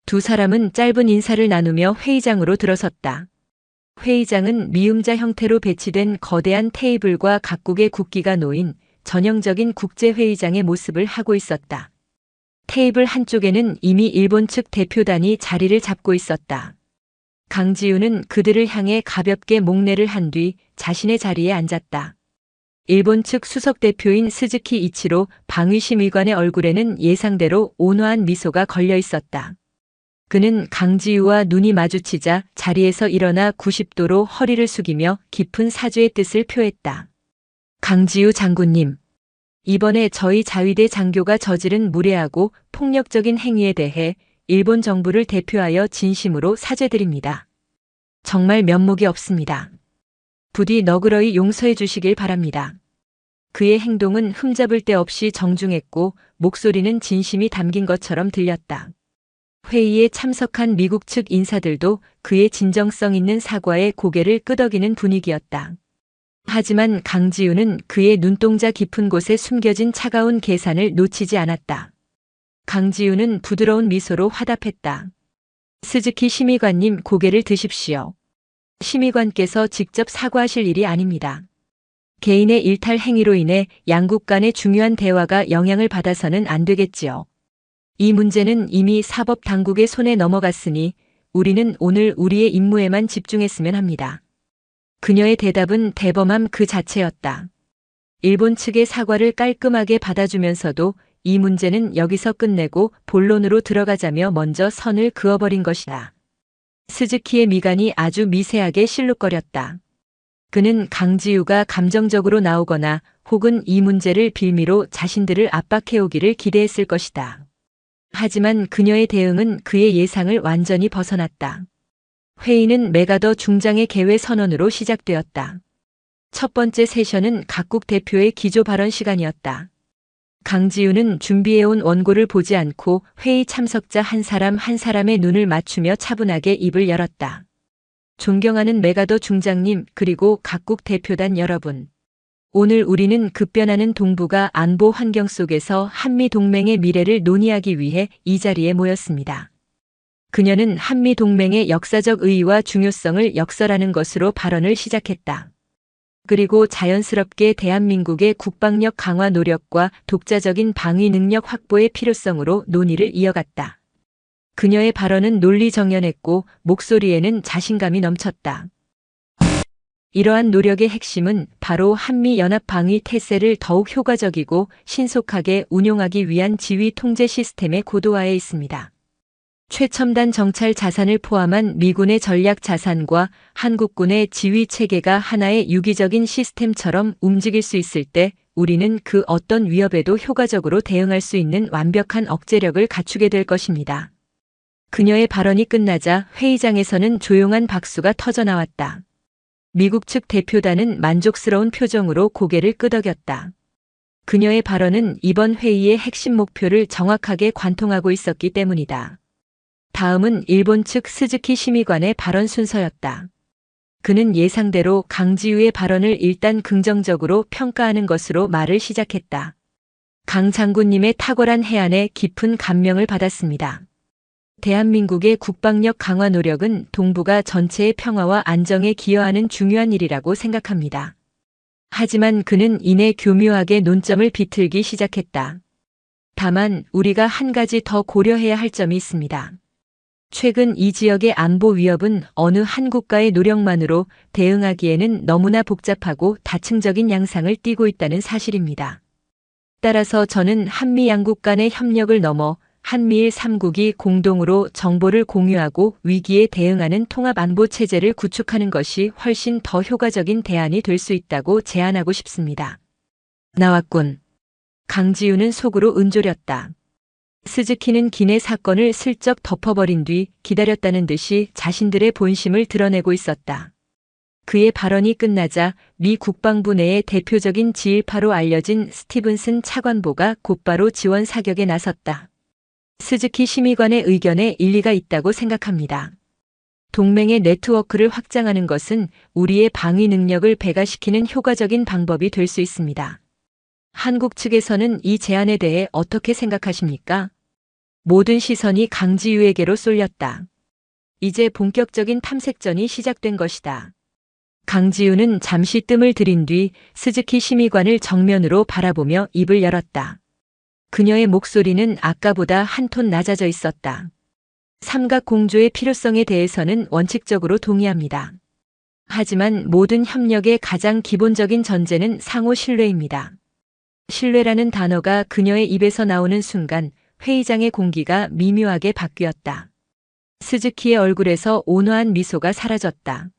두 사람은 짧은 인사를 나누며 회의장으로 들어섰다. 회의장은 미음자 형태로 배치된 거대한 테이블과 각국의 국기가 놓인 전형적인 국제회의장의 모습을 하고 있었다. 테이블 한쪽에는 이미 일본 측 대표단이 자리를 잡고 있었다. 강지우는 그들을 향해 가볍게 목례를 한 뒤 자신의 자리에 앉았다. 일본 측 수석 대표인 스즈키 이치로 방위심의관의 얼굴에는 예상대로 온화한 미소가 걸려 있었다. 그는 강지우와 눈이 마주치자 자리에서 일어나 90도로 허리를 숙이며 깊은 사죄의 뜻을 표했다. 강지우 장군님, 이번에 저희 자위대 장교가 저지른 무례하고 폭력적인 행위에 대해 일본 정부를 대표하여 진심으로 사죄드립니다. 정말 면목이 없습니다. 부디 너그러이 용서해 주시길 바랍니다. 그의 행동은 흠잡을 데 없이 정중했고 목소리는 진심이 담긴 것처럼 들렸다. 회의에 참석한 미국 측 인사들도 그의 진정성 있는 사과에 고개를 끄덕이는 분위기였다. 하지만 강지우는 그의 눈동자 깊은 곳에 숨겨진 차가운 계산을 놓치지 않았다. 강지우는 부드러운 미소로 화답했다. 스즈키 심의관님, 고개를 드십시오. 심의관께서 직접 사과하실 일이 아닙니다. 개인의 일탈 행위로 인해 양국 간의 중요한 대화가 영향을 받아서는 안 되겠지요. 이 문제는 이미 사법 당국의 손에 넘어갔으니 우리는 오늘 우리의 임무에만 집중했으면 합니다. 그녀의 대답은 대범함 그 자체였다. 일본 측의 사과를 깔끔하게 받아주면서도 이 문제는 여기서 끝내고 본론으로 들어가자며 먼저 선을 그어버린 것이다. 스즈키의 미간이 아주 미세하게 실룩거렸다. 그는 강지우가 감정적으로 나오거나 혹은 이 문제를 빌미로 자신들을 압박해오기를 기대했을 것이다. 하지만 그녀의 대응은 그의 예상을 완전히 벗어났다. 회의는 메가더 중장의 개회 선언으로 시작되었다. 첫 번째 세션은 각국 대표의 기조 발언 시간이었다. 강지우는 준비해온 원고를 보지 않고 회의 참석자 한 사람 한 사람의 눈을 맞추며 차분하게 입을 열었다. 존경하는 메가더 중장님, 그리고 각국 대표단 여러분. 오늘 우리는 급변하는 동북아 안보 환경 속에서 한미동맹의 미래를 논의하기 위해 이 자리에 모였습니다. 그녀는 한미동맹의 역사적 의의와 중요성을 역설하는 것으로 발언을 시작했다. 그리고 자연스럽게 대한민국의 국방력 강화 노력과 독자적인 방위 능력 확보의 필요성으로 논의를 이어갔다. 그녀의 발언은 논리정연했고 목소리에는 자신감이 넘쳤다. 이러한 노력의 핵심은 바로 한미연합방위 태세를 더욱 효과적이고 신속하게 운용하기 위한 지휘 통제 시스템의 고도화에 있습니다. 최첨단 정찰 자산을 포함한 미군의 전략 자산과 한국군의 지휘 체계가 하나의 유기적인 시스템처럼 움직일 수 있을 때 우리는 그 어떤 위협에도 효과적으로 대응할 수 있는 완벽한 억제력을 갖추게 될 것입니다. 그녀의 발언이 끝나자 회의장에서는 조용한 박수가 터져나왔다. 미국 측 대표단은 만족스러운 표정으로 고개를 끄덕였다. 그녀의 발언은 이번 회의의 핵심 목표를 정확하게 관통하고 있었기 때문이다. 다음은 일본 측 스즈키 심의관의 발언 순서였다. 그는 예상대로 강지우의 발언을 일단 긍정적으로 평가하는 것으로 말을 시작했다. 강 장군님의 탁월한 해안에 깊은 감명을 받았습니다. 대한민국의 국방력 강화 노력은 동북아 전체의 평화와 안정에 기여하는 중요한 일이라고 생각합니다. 하지만 그는 이내 교묘하게 논점을 비틀기 시작했다. 다만 우리가 한 가지 더 고려해야 할 점이 있습니다. 최근 이 지역의 안보 위협은 어느 한 국가의 노력만으로 대응하기에는 너무나 복잡하고 다층적인 양상을 띠고 있다는 사실입니다. 따라서 저는 한미 양국 간의 협력을 넘어 한미일 3국이 공동으로 정보를 공유하고 위기에 대응하는 통합 안보 체제를 구축하는 것이 훨씬 더 효과적인 대안이 될 수 있다고 제안하고 싶습니다. 나왔군. 강지우는 속으로 은졸였다. 스즈키는 기내 사건을 슬쩍 덮어버린 뒤 기다렸다는 듯이 자신들의 본심을 드러내고 있었다. 그의 발언이 끝나자 미 국방부 내의 대표적인 지일파로 알려진 스티븐슨 차관보가 곧바로 지원 사격에 나섰다. 스즈키 심의관의 의견에 일리가 있다고 생각합니다. 동맹의 네트워크를 확장하는 것은 우리의 방위 능력을 배가시키는 효과적인 방법이 될 수 있습니다. 한국 측에서는 이 제안에 대해 어떻게 생각하십니까? 모든 시선이 강지우에게로 쏠렸다. 이제 본격적인 탐색전이 시작된 것이다. 강지우는 잠시 뜸을 들인 뒤 스즈키 심의관을 정면으로 바라보며 입을 열었다. 그녀의 목소리는 아까보다 한 톤 낮아져 있었다. 삼각공조의 필요성에 대해서는 원칙적으로 동의합니다. 하지만 모든 협력의 가장 기본적인 전제는 상호 신뢰입니다. 신뢰라는 단어가 그녀의 입에서 나오는 순간 회의장의 공기가 미묘하게 바뀌었다. 스즈키의 얼굴에서 온화한 미소가 사라졌다.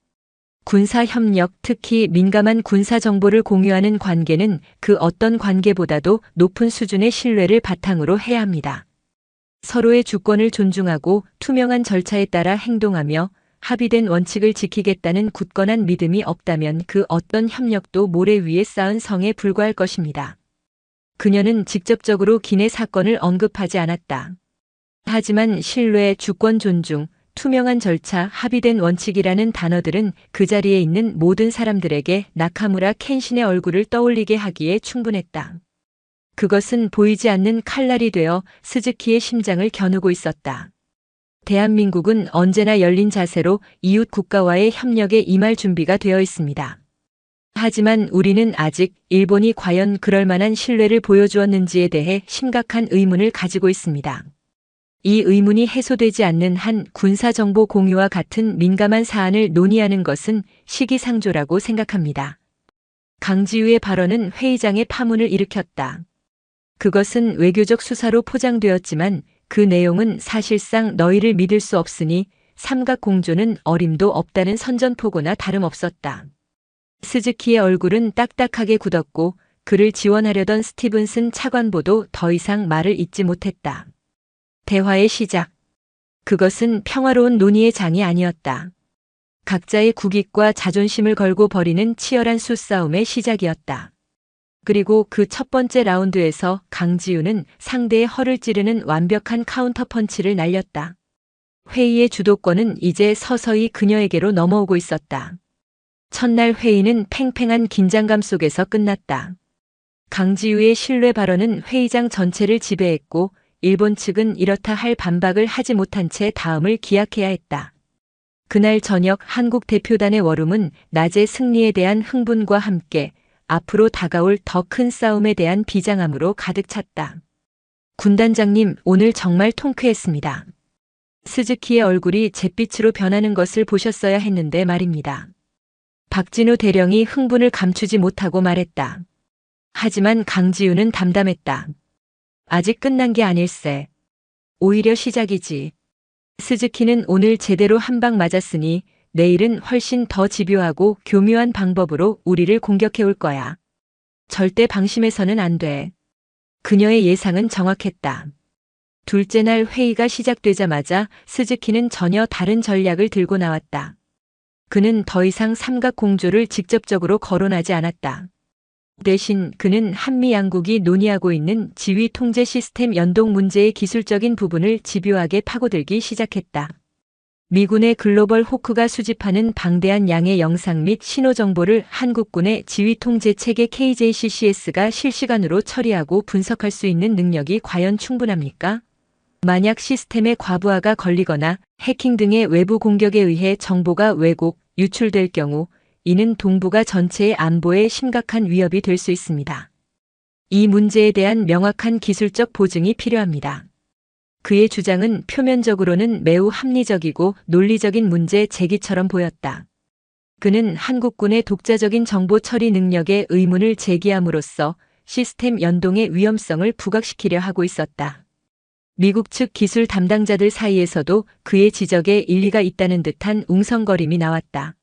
군사협력, 특히 민감한 군사 정보를 공유하는 관계는 그 어떤 관계보다도 높은 수준의 신뢰를 바탕으로 해야 합니다. 서로의 주권을 존중하고 투명한 절차에 따라 행동하며 합의된 원칙을 지키겠다는 굳건한 믿음이 없다면 그 어떤 협력도 모래 위에 쌓은 성에 불과할 것입니다. 그녀는 직접적으로 기내 사건을 언급하지 않았다. 하지만 신뢰, 주권 존중, 투명한 절차, 합의된 원칙이라는 단어들은 그 자리에 있는 모든 사람들에게 나카무라 켄신의 얼굴을 떠올리게 하기에 충분했다. 그것은 보이지 않는 칼날이 되어 스즈키의 심장을 겨누고 있었다. 대한민국은 언제나 열린 자세로 이웃 국가와의 협력에 임할 준비가 되어 있습니다. 하지만 우리는 아직 일본이 과연 그럴 만한 신뢰를 보여주었는지에 대해 심각한 의문을 가지고 있습니다. 이 의문이 해소되지 않는 한 군사정보 공유와 같은 민감한 사안을 논의하는 것은 시기상조라고 생각합니다. 강지우의 발언은 회의장의 파문을 일으켰다. 그것은 외교적 수사로 포장되었지만 그 내용은 사실상 너희를 믿을 수 없으니 삼각공조는 어림도 없다는 선전포고나 다름없었다. 스즈키의 얼굴은 딱딱하게 굳었고 그를 지원하려던 스티븐슨 차관보도 더 이상 말을 잇지 못했다. 대화의 시작. 그것은 평화로운 논의의 장이 아니었다. 각자의 국익과 자존심을 걸고 벌이는 치열한 수싸움의 시작이었다. 그리고 그 첫 번째 라운드에서 강지우는 상대의 허를 찌르는 완벽한 카운터 펀치를 날렸다. 회의의 주도권은 이제 서서히 그녀에게로 넘어오고 있었다. 첫날 회의는 팽팽한 긴장감 속에서 끝났다. 강지우의 신뢰 발언은 회의장 전체를 지배했고 일본 측은 이렇다 할 반박을 하지 못한 채 다음을 기약해야 했다. 그날 저녁 한국 대표단의 워룸은 낮의 승리에 대한 흥분과 함께 앞으로 다가올 더 큰 싸움에 대한 비장함으로 가득 찼다. 군단장님, 오늘 정말 통쾌했습니다. 스즈키의 얼굴이 잿빛으로 변하는 것을 보셨어야 했는데 말입니다. 박진우 대령이 흥분을 감추지 못하고 말했다. 하지만 강지우는 담담했다. 아직 끝난 게 아닐세. 오히려 시작이지. 스즈키는 오늘 제대로 한 방 맞았으니 내일은 훨씬 더 집요하고 교묘한 방법으로 우리를 공격해 올 거야. 절대 방심해서는 안 돼. 그녀의 예상은 정확했다. 둘째 날 회의가 시작되자마자 스즈키는 전혀 다른 전략을 들고 나왔다. 그는 더 이상 삼각공조를 직접적으로 거론하지 않았다. 대신 그는 한미 양국이 논의하고 있는 지휘 통제 시스템 연동 문제의 기술적인 부분을 집요하게 파고들기 시작했다. 미군의 글로벌 호크가 수집하는 방대한 양의 영상 및 신호 정보를 한국군의 지휘 통제 체계 KJCCS가 실시간으로 처리하고 분석할 수 있는 능력이 과연 충분합니까? 만약 시스템의 과부하가 걸리거나 해킹 등의 외부 공격에 의해 정보가 왜곡, 유출될 경우 이는 동북아 전체의 안보에 심각한 위협이 될 수 있습니다. 이 문제에 대한 명확한 기술적 보증이 필요합니다. 그의 주장은 표면적으로는 매우 합리적이고 논리적인 문제 제기처럼 보였다. 그는 한국군의 독자적인 정보 처리 능력에 의문을 제기함으로써 시스템 연동의 위험성을 부각시키려 하고 있었다. 미국 측 기술 담당자들 사이에서도 그의 지적에 일리가 있다는 듯한 웅성거림이 나왔다.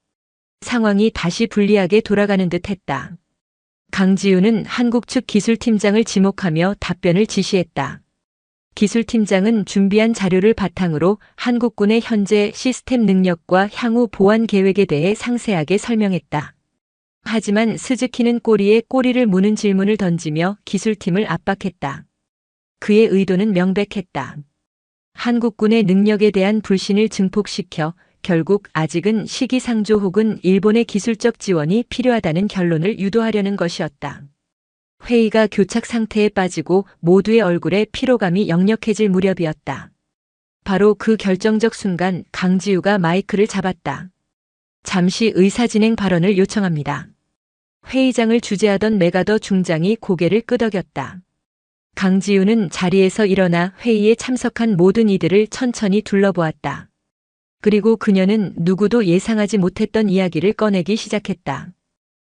상황이 다시 불리하게 돌아가는 듯 했다. 강지우는 한국 측 기술팀장을 지목하며 답변을 지시했다. 기술팀장은 준비한 자료를 바탕으로 한국군의 현재 시스템 능력과 향후 보완 계획에 대해 상세하게 설명했다. 하지만 스즈키는 꼬리에 꼬리를 무는 질문을 던지며 기술팀을 압박했다. 그의 의도는 명백했다. 한국군의 능력에 대한 불신을 증폭시켜 결국 아직은 시기상조 혹은 일본의 기술적 지원이 필요하다는 결론을 유도하려는 것이었다. 회의가 교착 상태에 빠지고 모두의 얼굴에 피로감이 역력해질 무렵이었다. 바로 그 결정적 순간 강지우가 마이크를 잡았다. 잠시 의사진행 발언을 요청합니다. 회의장을 주재하던 메가더 중장이 고개를 끄덕였다. 강지우는 자리에서 일어나 회의에 참석한 모든 이들을 천천히 둘러보았다. 그리고 그녀는 누구도 예상하지 못했던 이야기를 꺼내기 시작했다.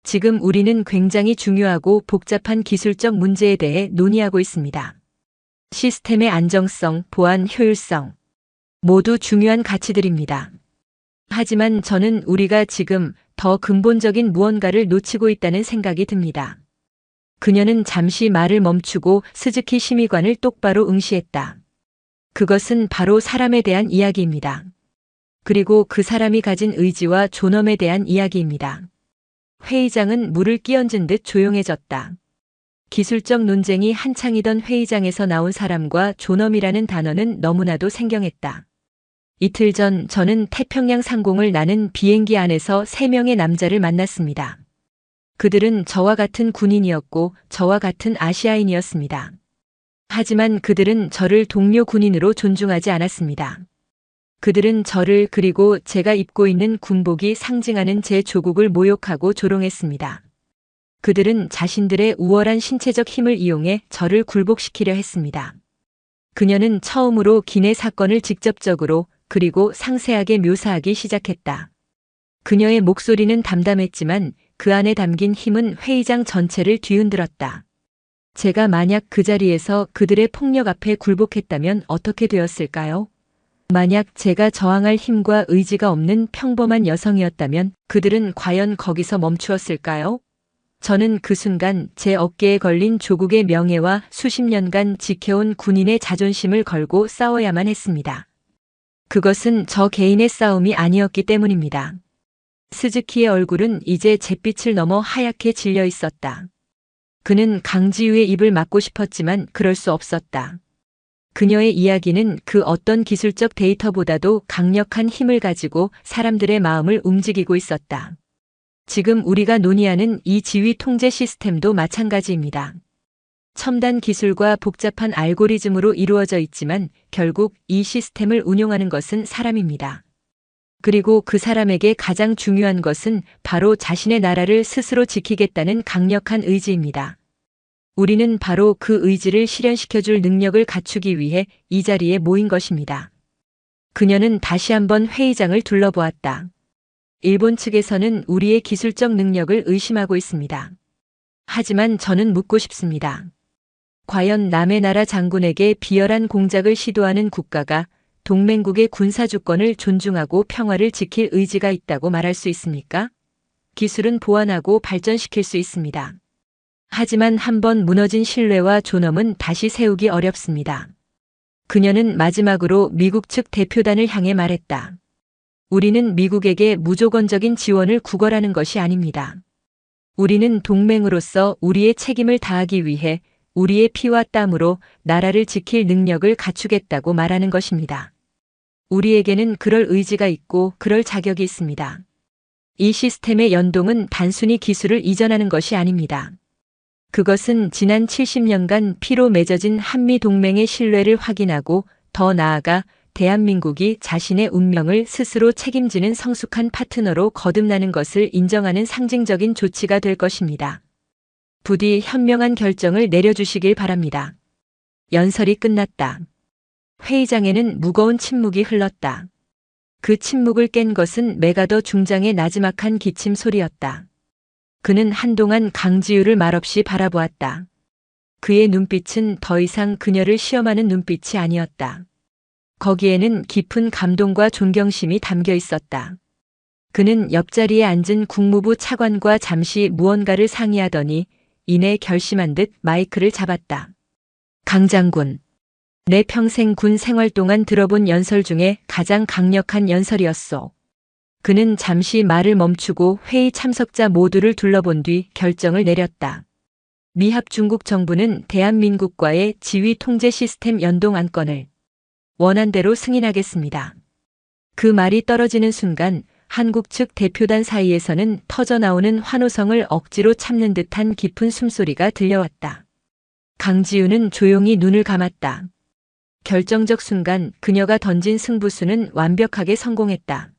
지금 우리는 굉장히 중요하고 복잡한 기술적 문제에 대해 논의하고 있습니다. 시스템의 안정성, 보안, 효율성. 모두 중요한 가치들입니다. 하지만 저는 우리가 지금 더 근본적인 무언가를 놓치고 있다는 생각이 듭니다. 그녀는 잠시 말을 멈추고 스즈키 심의관을 똑바로 응시했다. 그것은 바로 사람에 대한 이야기입니다. 그리고 그 사람이 가진 의지와 존엄에 대한 이야기입니다. 회의장은 물을 끼얹은 듯 조용해졌다. 기술적 논쟁이 한창이던 회의장에서 나온 사람과 존엄이라는 단어는 너무나도 생경했다. 이틀 전 저는 태평양 상공을 나는 비행기 안에서 3명의 남자를 만났습니다. 그들은 저와 같은 군인이었고 저와 같은 아시아인이었습니다. 하지만 그들은 저를 동료 군인으로 존중하지 않았습니다. 그들은 저를 그리고 제가 입고 있는 군복이 상징하는 제 조국을 모욕하고 조롱했습니다. 그들은 자신들의 우월한 신체적 힘을 이용해 저를 굴복시키려 했습니다. 그녀는 처음으로 기내 사건을 직접적으로 그리고 상세하게 묘사하기 시작했다. 그녀의 목소리는 담담했지만 그 안에 담긴 힘은 회의장 전체를 뒤흔들었다. 제가 만약 그 자리에서 그들의 폭력 앞에 굴복했다면 어떻게 되었을까요? 만약 제가 저항할 힘과 의지가 없는 평범한 여성이었다면 그들은 과연 거기서 멈추었을까요? 저는 그 순간 제 어깨에 걸린 조국의 명예와 수십 년간 지켜온 군인의 자존심을 걸고 싸워야만 했습니다. 그것은 저 개인의 싸움이 아니었기 때문입니다. 스즈키의 얼굴은 이제 잿빛을 넘어 하얗게 질려 있었다. 그는 강지우의 입을 막고 싶었지만 그럴 수 없었다. 그녀의 이야기는 그 어떤 기술적 데이터보다도 강력한 힘을 가지고 사람들의 마음을 움직이고 있었다. 지금 우리가 논의하는 이 지휘 통제 시스템도 마찬가지입니다. 첨단 기술과 복잡한 알고리즘으로 이루어져 있지만 결국 이 시스템을 운용하는 것은 사람입니다. 그리고 그 사람에게 가장 중요한 것은 바로 자신의 나라를 스스로 지키겠다는 강력한 의지입니다. 우리는 바로 그 의지를 실현시켜줄 능력을 갖추기 위해 이 자리에 모인 것입니다. 그녀는 다시 한번 회의장을 둘러보았다. 일본 측에서는 우리의 기술적 능력을 의심하고 있습니다. 하지만 저는 묻고 싶습니다. 과연 남의 나라 장군에게 비열한 공작을 시도하는 국가가 동맹국의 군사주권을 존중하고 평화를 지킬 의지가 있다고 말할 수 있습니까? 기술은 보완하고 발전시킬 수 있습니다. 하지만 한번 무너진 신뢰와 존엄은 다시 세우기 어렵습니다. 그녀는 마지막으로 미국 측 대표단을 향해 말했다. 우리는 미국에게 무조건적인 지원을 구걸하는 것이 아닙니다. 우리는 동맹으로서 우리의 책임을 다하기 위해 우리의 피와 땀으로 나라를 지킬 능력을 갖추겠다고 말하는 것입니다. 우리에게는 그럴 의지가 있고 그럴 자격이 있습니다. 이 시스템의 연동은 단순히 기술을 이전하는 것이 아닙니다. 그것은 지난 70년간 피로 맺어진 한미동맹의 신뢰를 확인하고 더 나아가 대한민국이 자신의 운명을 스스로 책임지는 성숙한 파트너로 거듭나는 것을 인정하는 상징적인 조치가 될 것입니다. 부디 현명한 결정을 내려주시길 바랍니다. 연설이 끝났다. 회의장에는 무거운 침묵이 흘렀다. 그 침묵을 깬 것은 메가더 중장의 나지막한 기침 소리였다. 그는 한동안 강지우를 말없이 바라보았다. 그의 눈빛은 더 이상 그녀를 시험하는 눈빛이 아니었다. 거기에는 깊은 감동과 존경심이 담겨 있었다. 그는 옆자리에 앉은 국무부 차관과 잠시 무언가를 상의하더니 이내 결심한 듯 마이크를 잡았다. 강 장군, 내 평생 군 생활 동안 들어본 연설 중에 가장 강력한 연설이었소. 그는 잠시 말을 멈추고 회의 참석자 모두를 둘러본 뒤 결정을 내렸다. 미합 중국 정부는 대한민국과의 지휘 통제 시스템 연동 안건을 원안대로 승인하겠습니다. 그 말이 떨어지는 순간 한국 측 대표단 사이에서는 터져나오는 환호성을 억지로 참는 듯한 깊은 숨소리가 들려왔다. 강지우는 조용히 눈을 감았다. 결정적 순간 그녀가 던진 승부수는 완벽하게 성공했다.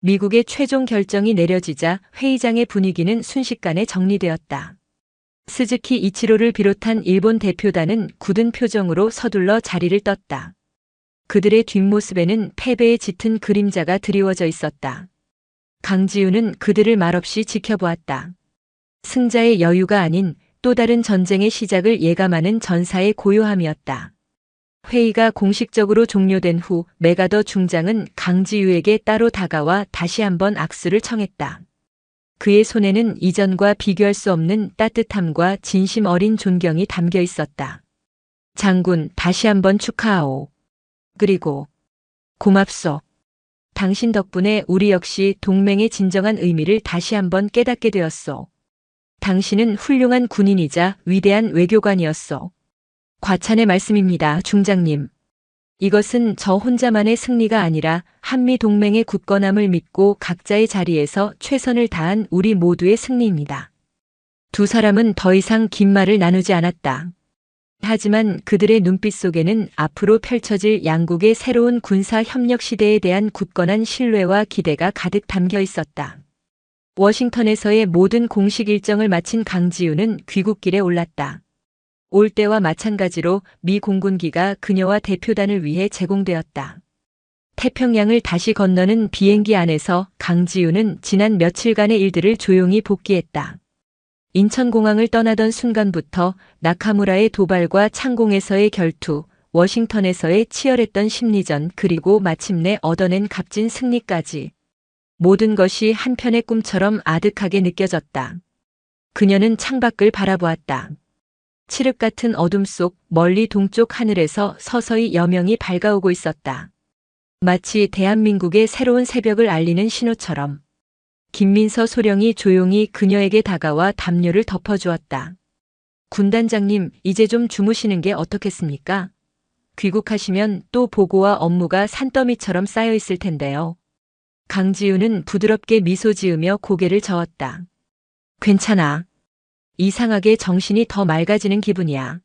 미국의 최종 결정이 내려지자 회의장의 분위기는 순식간에 정리되었다. 스즈키 이치로를 비롯한 일본 대표단은 굳은 표정으로 서둘러 자리를 떴다. 그들의 뒷모습에는 패배의 짙은 그림자가 드리워져 있었다. 강지우는 그들을 말없이 지켜보았다. 승자의 여유가 아닌 또 다른 전쟁의 시작을 예감하는 전사의 고요함이었다. 회의가 공식적으로 종료된 후 메가더 중장은 강지우에게 따로 다가와 다시 한번 악수를 청했다. 그의 손에는 이전과 비교할 수 없는 따뜻함과 진심 어린 존경이 담겨 있었다. 장군, 다시 한번 축하하오. 그리고 고맙소. 당신 덕분에 우리 역시 동맹의 진정한 의미를 다시 한번 깨닫게 되었소. 당신은 훌륭한 군인이자 위대한 외교관이었소. 과찬의 말씀입니다, 중장님. 이것은 저 혼자만의 승리가 아니라 한미 동맹의 굳건함을 믿고 각자의 자리에서 최선을 다한 우리 모두의 승리입니다. 두 사람은 더 이상 긴 말을 나누지 않았다. 하지만 그들의 눈빛 속에는 앞으로 펼쳐질 양국의 새로운 군사 협력 시대에 대한 굳건한 신뢰와 기대가 가득 담겨 있었다. 워싱턴에서의 모든 공식 일정을 마친 강지우는 귀국길에 올랐다. 올 때와 마찬가지로 미 공군기가 그녀와 대표단을 위해 제공되었다. 태평양을 다시 건너는 비행기 안에서 강지우는 지난 며칠간의 일들을 조용히 복기했다. 인천공항을 떠나던 순간부터 나카무라의 도발과 창공에서의 결투, 워싱턴에서의 치열했던 심리전, 그리고 마침내 얻어낸 값진 승리까지 모든 것이 한편의 꿈처럼 아득하게 느껴졌다. 그녀는 창밖을 바라보았다. 칠흑 같은 어둠 속 멀리 동쪽 하늘에서 서서히 여명이 밝아오고 있었다. 마치 대한민국의 새로운 새벽을 알리는 신호처럼. 김민서 소령이 조용히 그녀에게 다가와 담요를 덮어주었다. 군단장님, 이제 좀 주무시는 게 어떻겠습니까? 귀국하시면 또 보고와 업무가 산더미처럼 쌓여 있을 텐데요. 강지우는 부드럽게 미소 지으며 고개를 저었다. 괜찮아. 이상하게 정신이 더 맑아지는 기분이야.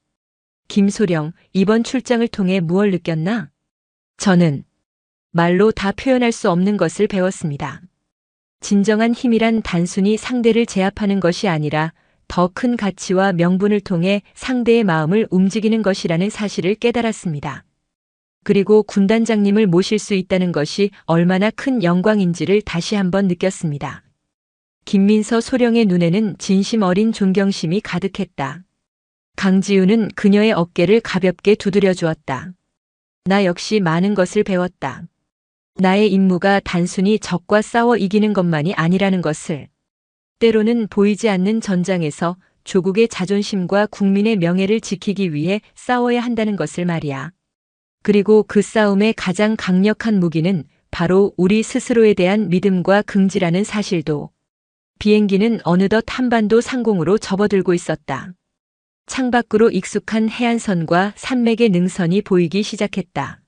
김소령, 이번 출장을 통해 무얼 느꼈나? 저는 말로 다 표현할 수 없는 것을 배웠습니다. 진정한 힘이란 단순히 상대를 제압하는 것이 아니라 더 큰 가치와 명분을 통해 상대의 마음을 움직이는 것이라는 사실을 깨달았습니다. 그리고 군단장님을 모실 수 있다는 것이 얼마나 큰 영광인지를 다시 한번 느꼈습니다. 김민서 소령의 눈에는 진심 어린 존경심이 가득했다. 강지우는 그녀의 어깨를 가볍게 두드려 주었다. 나 역시 많은 것을 배웠다. 나의 임무가 단순히 적과 싸워 이기는 것만이 아니라는 것을. 때로는 보이지 않는 전장에서 조국의 자존심과 국민의 명예를 지키기 위해 싸워야 한다는 것을 말이야. 그리고 그 싸움의 가장 강력한 무기는 바로 우리 스스로에 대한 믿음과 긍지라는 사실도. 비행기는 어느덧 한반도 상공으로 접어들고 있었다. 창밖으로 익숙한 해안선과 산맥의 능선이 보이기 시작했다.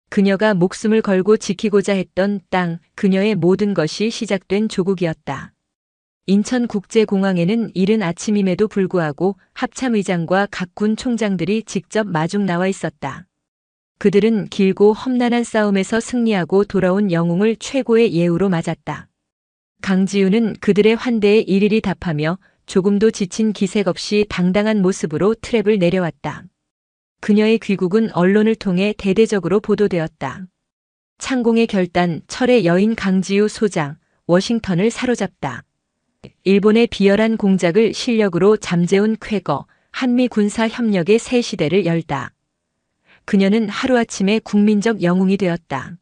그녀가 목숨을 걸고 지키고자 했던 땅, 그녀의 모든 것이 시작된 조국이었다. 인천국제공항에는 이른 아침임에도 불구하고 합참의장과 각 군 총장들이 직접 마중 나와 있었다. 그들은 길고 험난한 싸움에서 승리하고 돌아온 영웅을 최고의 예우로 맞았다. 강지우는 그들의 환대에 일일이 답하며 조금도 지친 기색 없이 당당한 모습으로 트랩을 내려왔다. 그녀의 귀국은 언론을 통해 대대적으로 보도되었다. 창공의 결단, 철의 여인 강지우 소장, 워싱턴을 사로잡다. 일본의 비열한 공작을 실력으로 잠재운 쾌거, 한미 군사 협력의 새 시대를 열다. 그녀는 하루아침에 국민적 영웅이 되었다.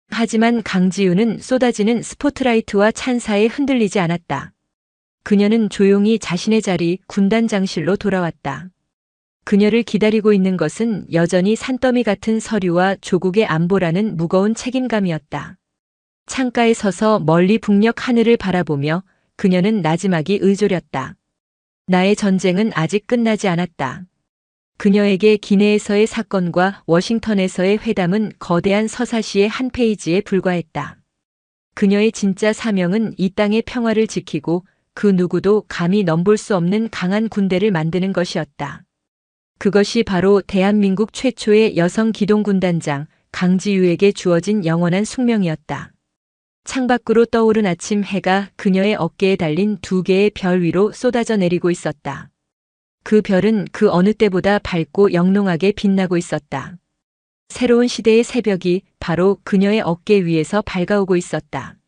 하지만 강지우는 쏟아지는 스포트라이트와 찬사에 흔들리지 않았다. 그녀는 조용히 자신의 자리, 군단장실로 돌아왔다. 그녀를 기다리고 있는 것은 여전히 산더미 같은 서류와 조국의 안보라는 무거운 책임감이었다. 창가에 서서 멀리 북녘 하늘을 바라보며 그녀는 나지막이 의졸였다. 나의 전쟁은 아직 끝나지 않았다. 그녀에게 기내에서의 사건과 워싱턴에서의 회담은 거대한 서사시의 한 페이지에 불과했다. 그녀의 진짜 사명은 이 땅의 평화를 지키고 그 누구도 감히 넘볼 수 없는 강한 군대를 만드는 것이었다. 그것이 바로 대한민국 최초의 여성 기동군단장 강지우에게 주어진 영원한 숙명이었다. 창밖으로 떠오른 아침 해가 그녀의 어깨에 달린 두 개의 별 위로 쏟아져 내리고 있었다. 그 별은 그 어느 때보다 밝고 영롱하게 빛나고 있었다. 새로운 시대의 새벽이 바로 그녀의 어깨 위에서 밝아오고 있었다.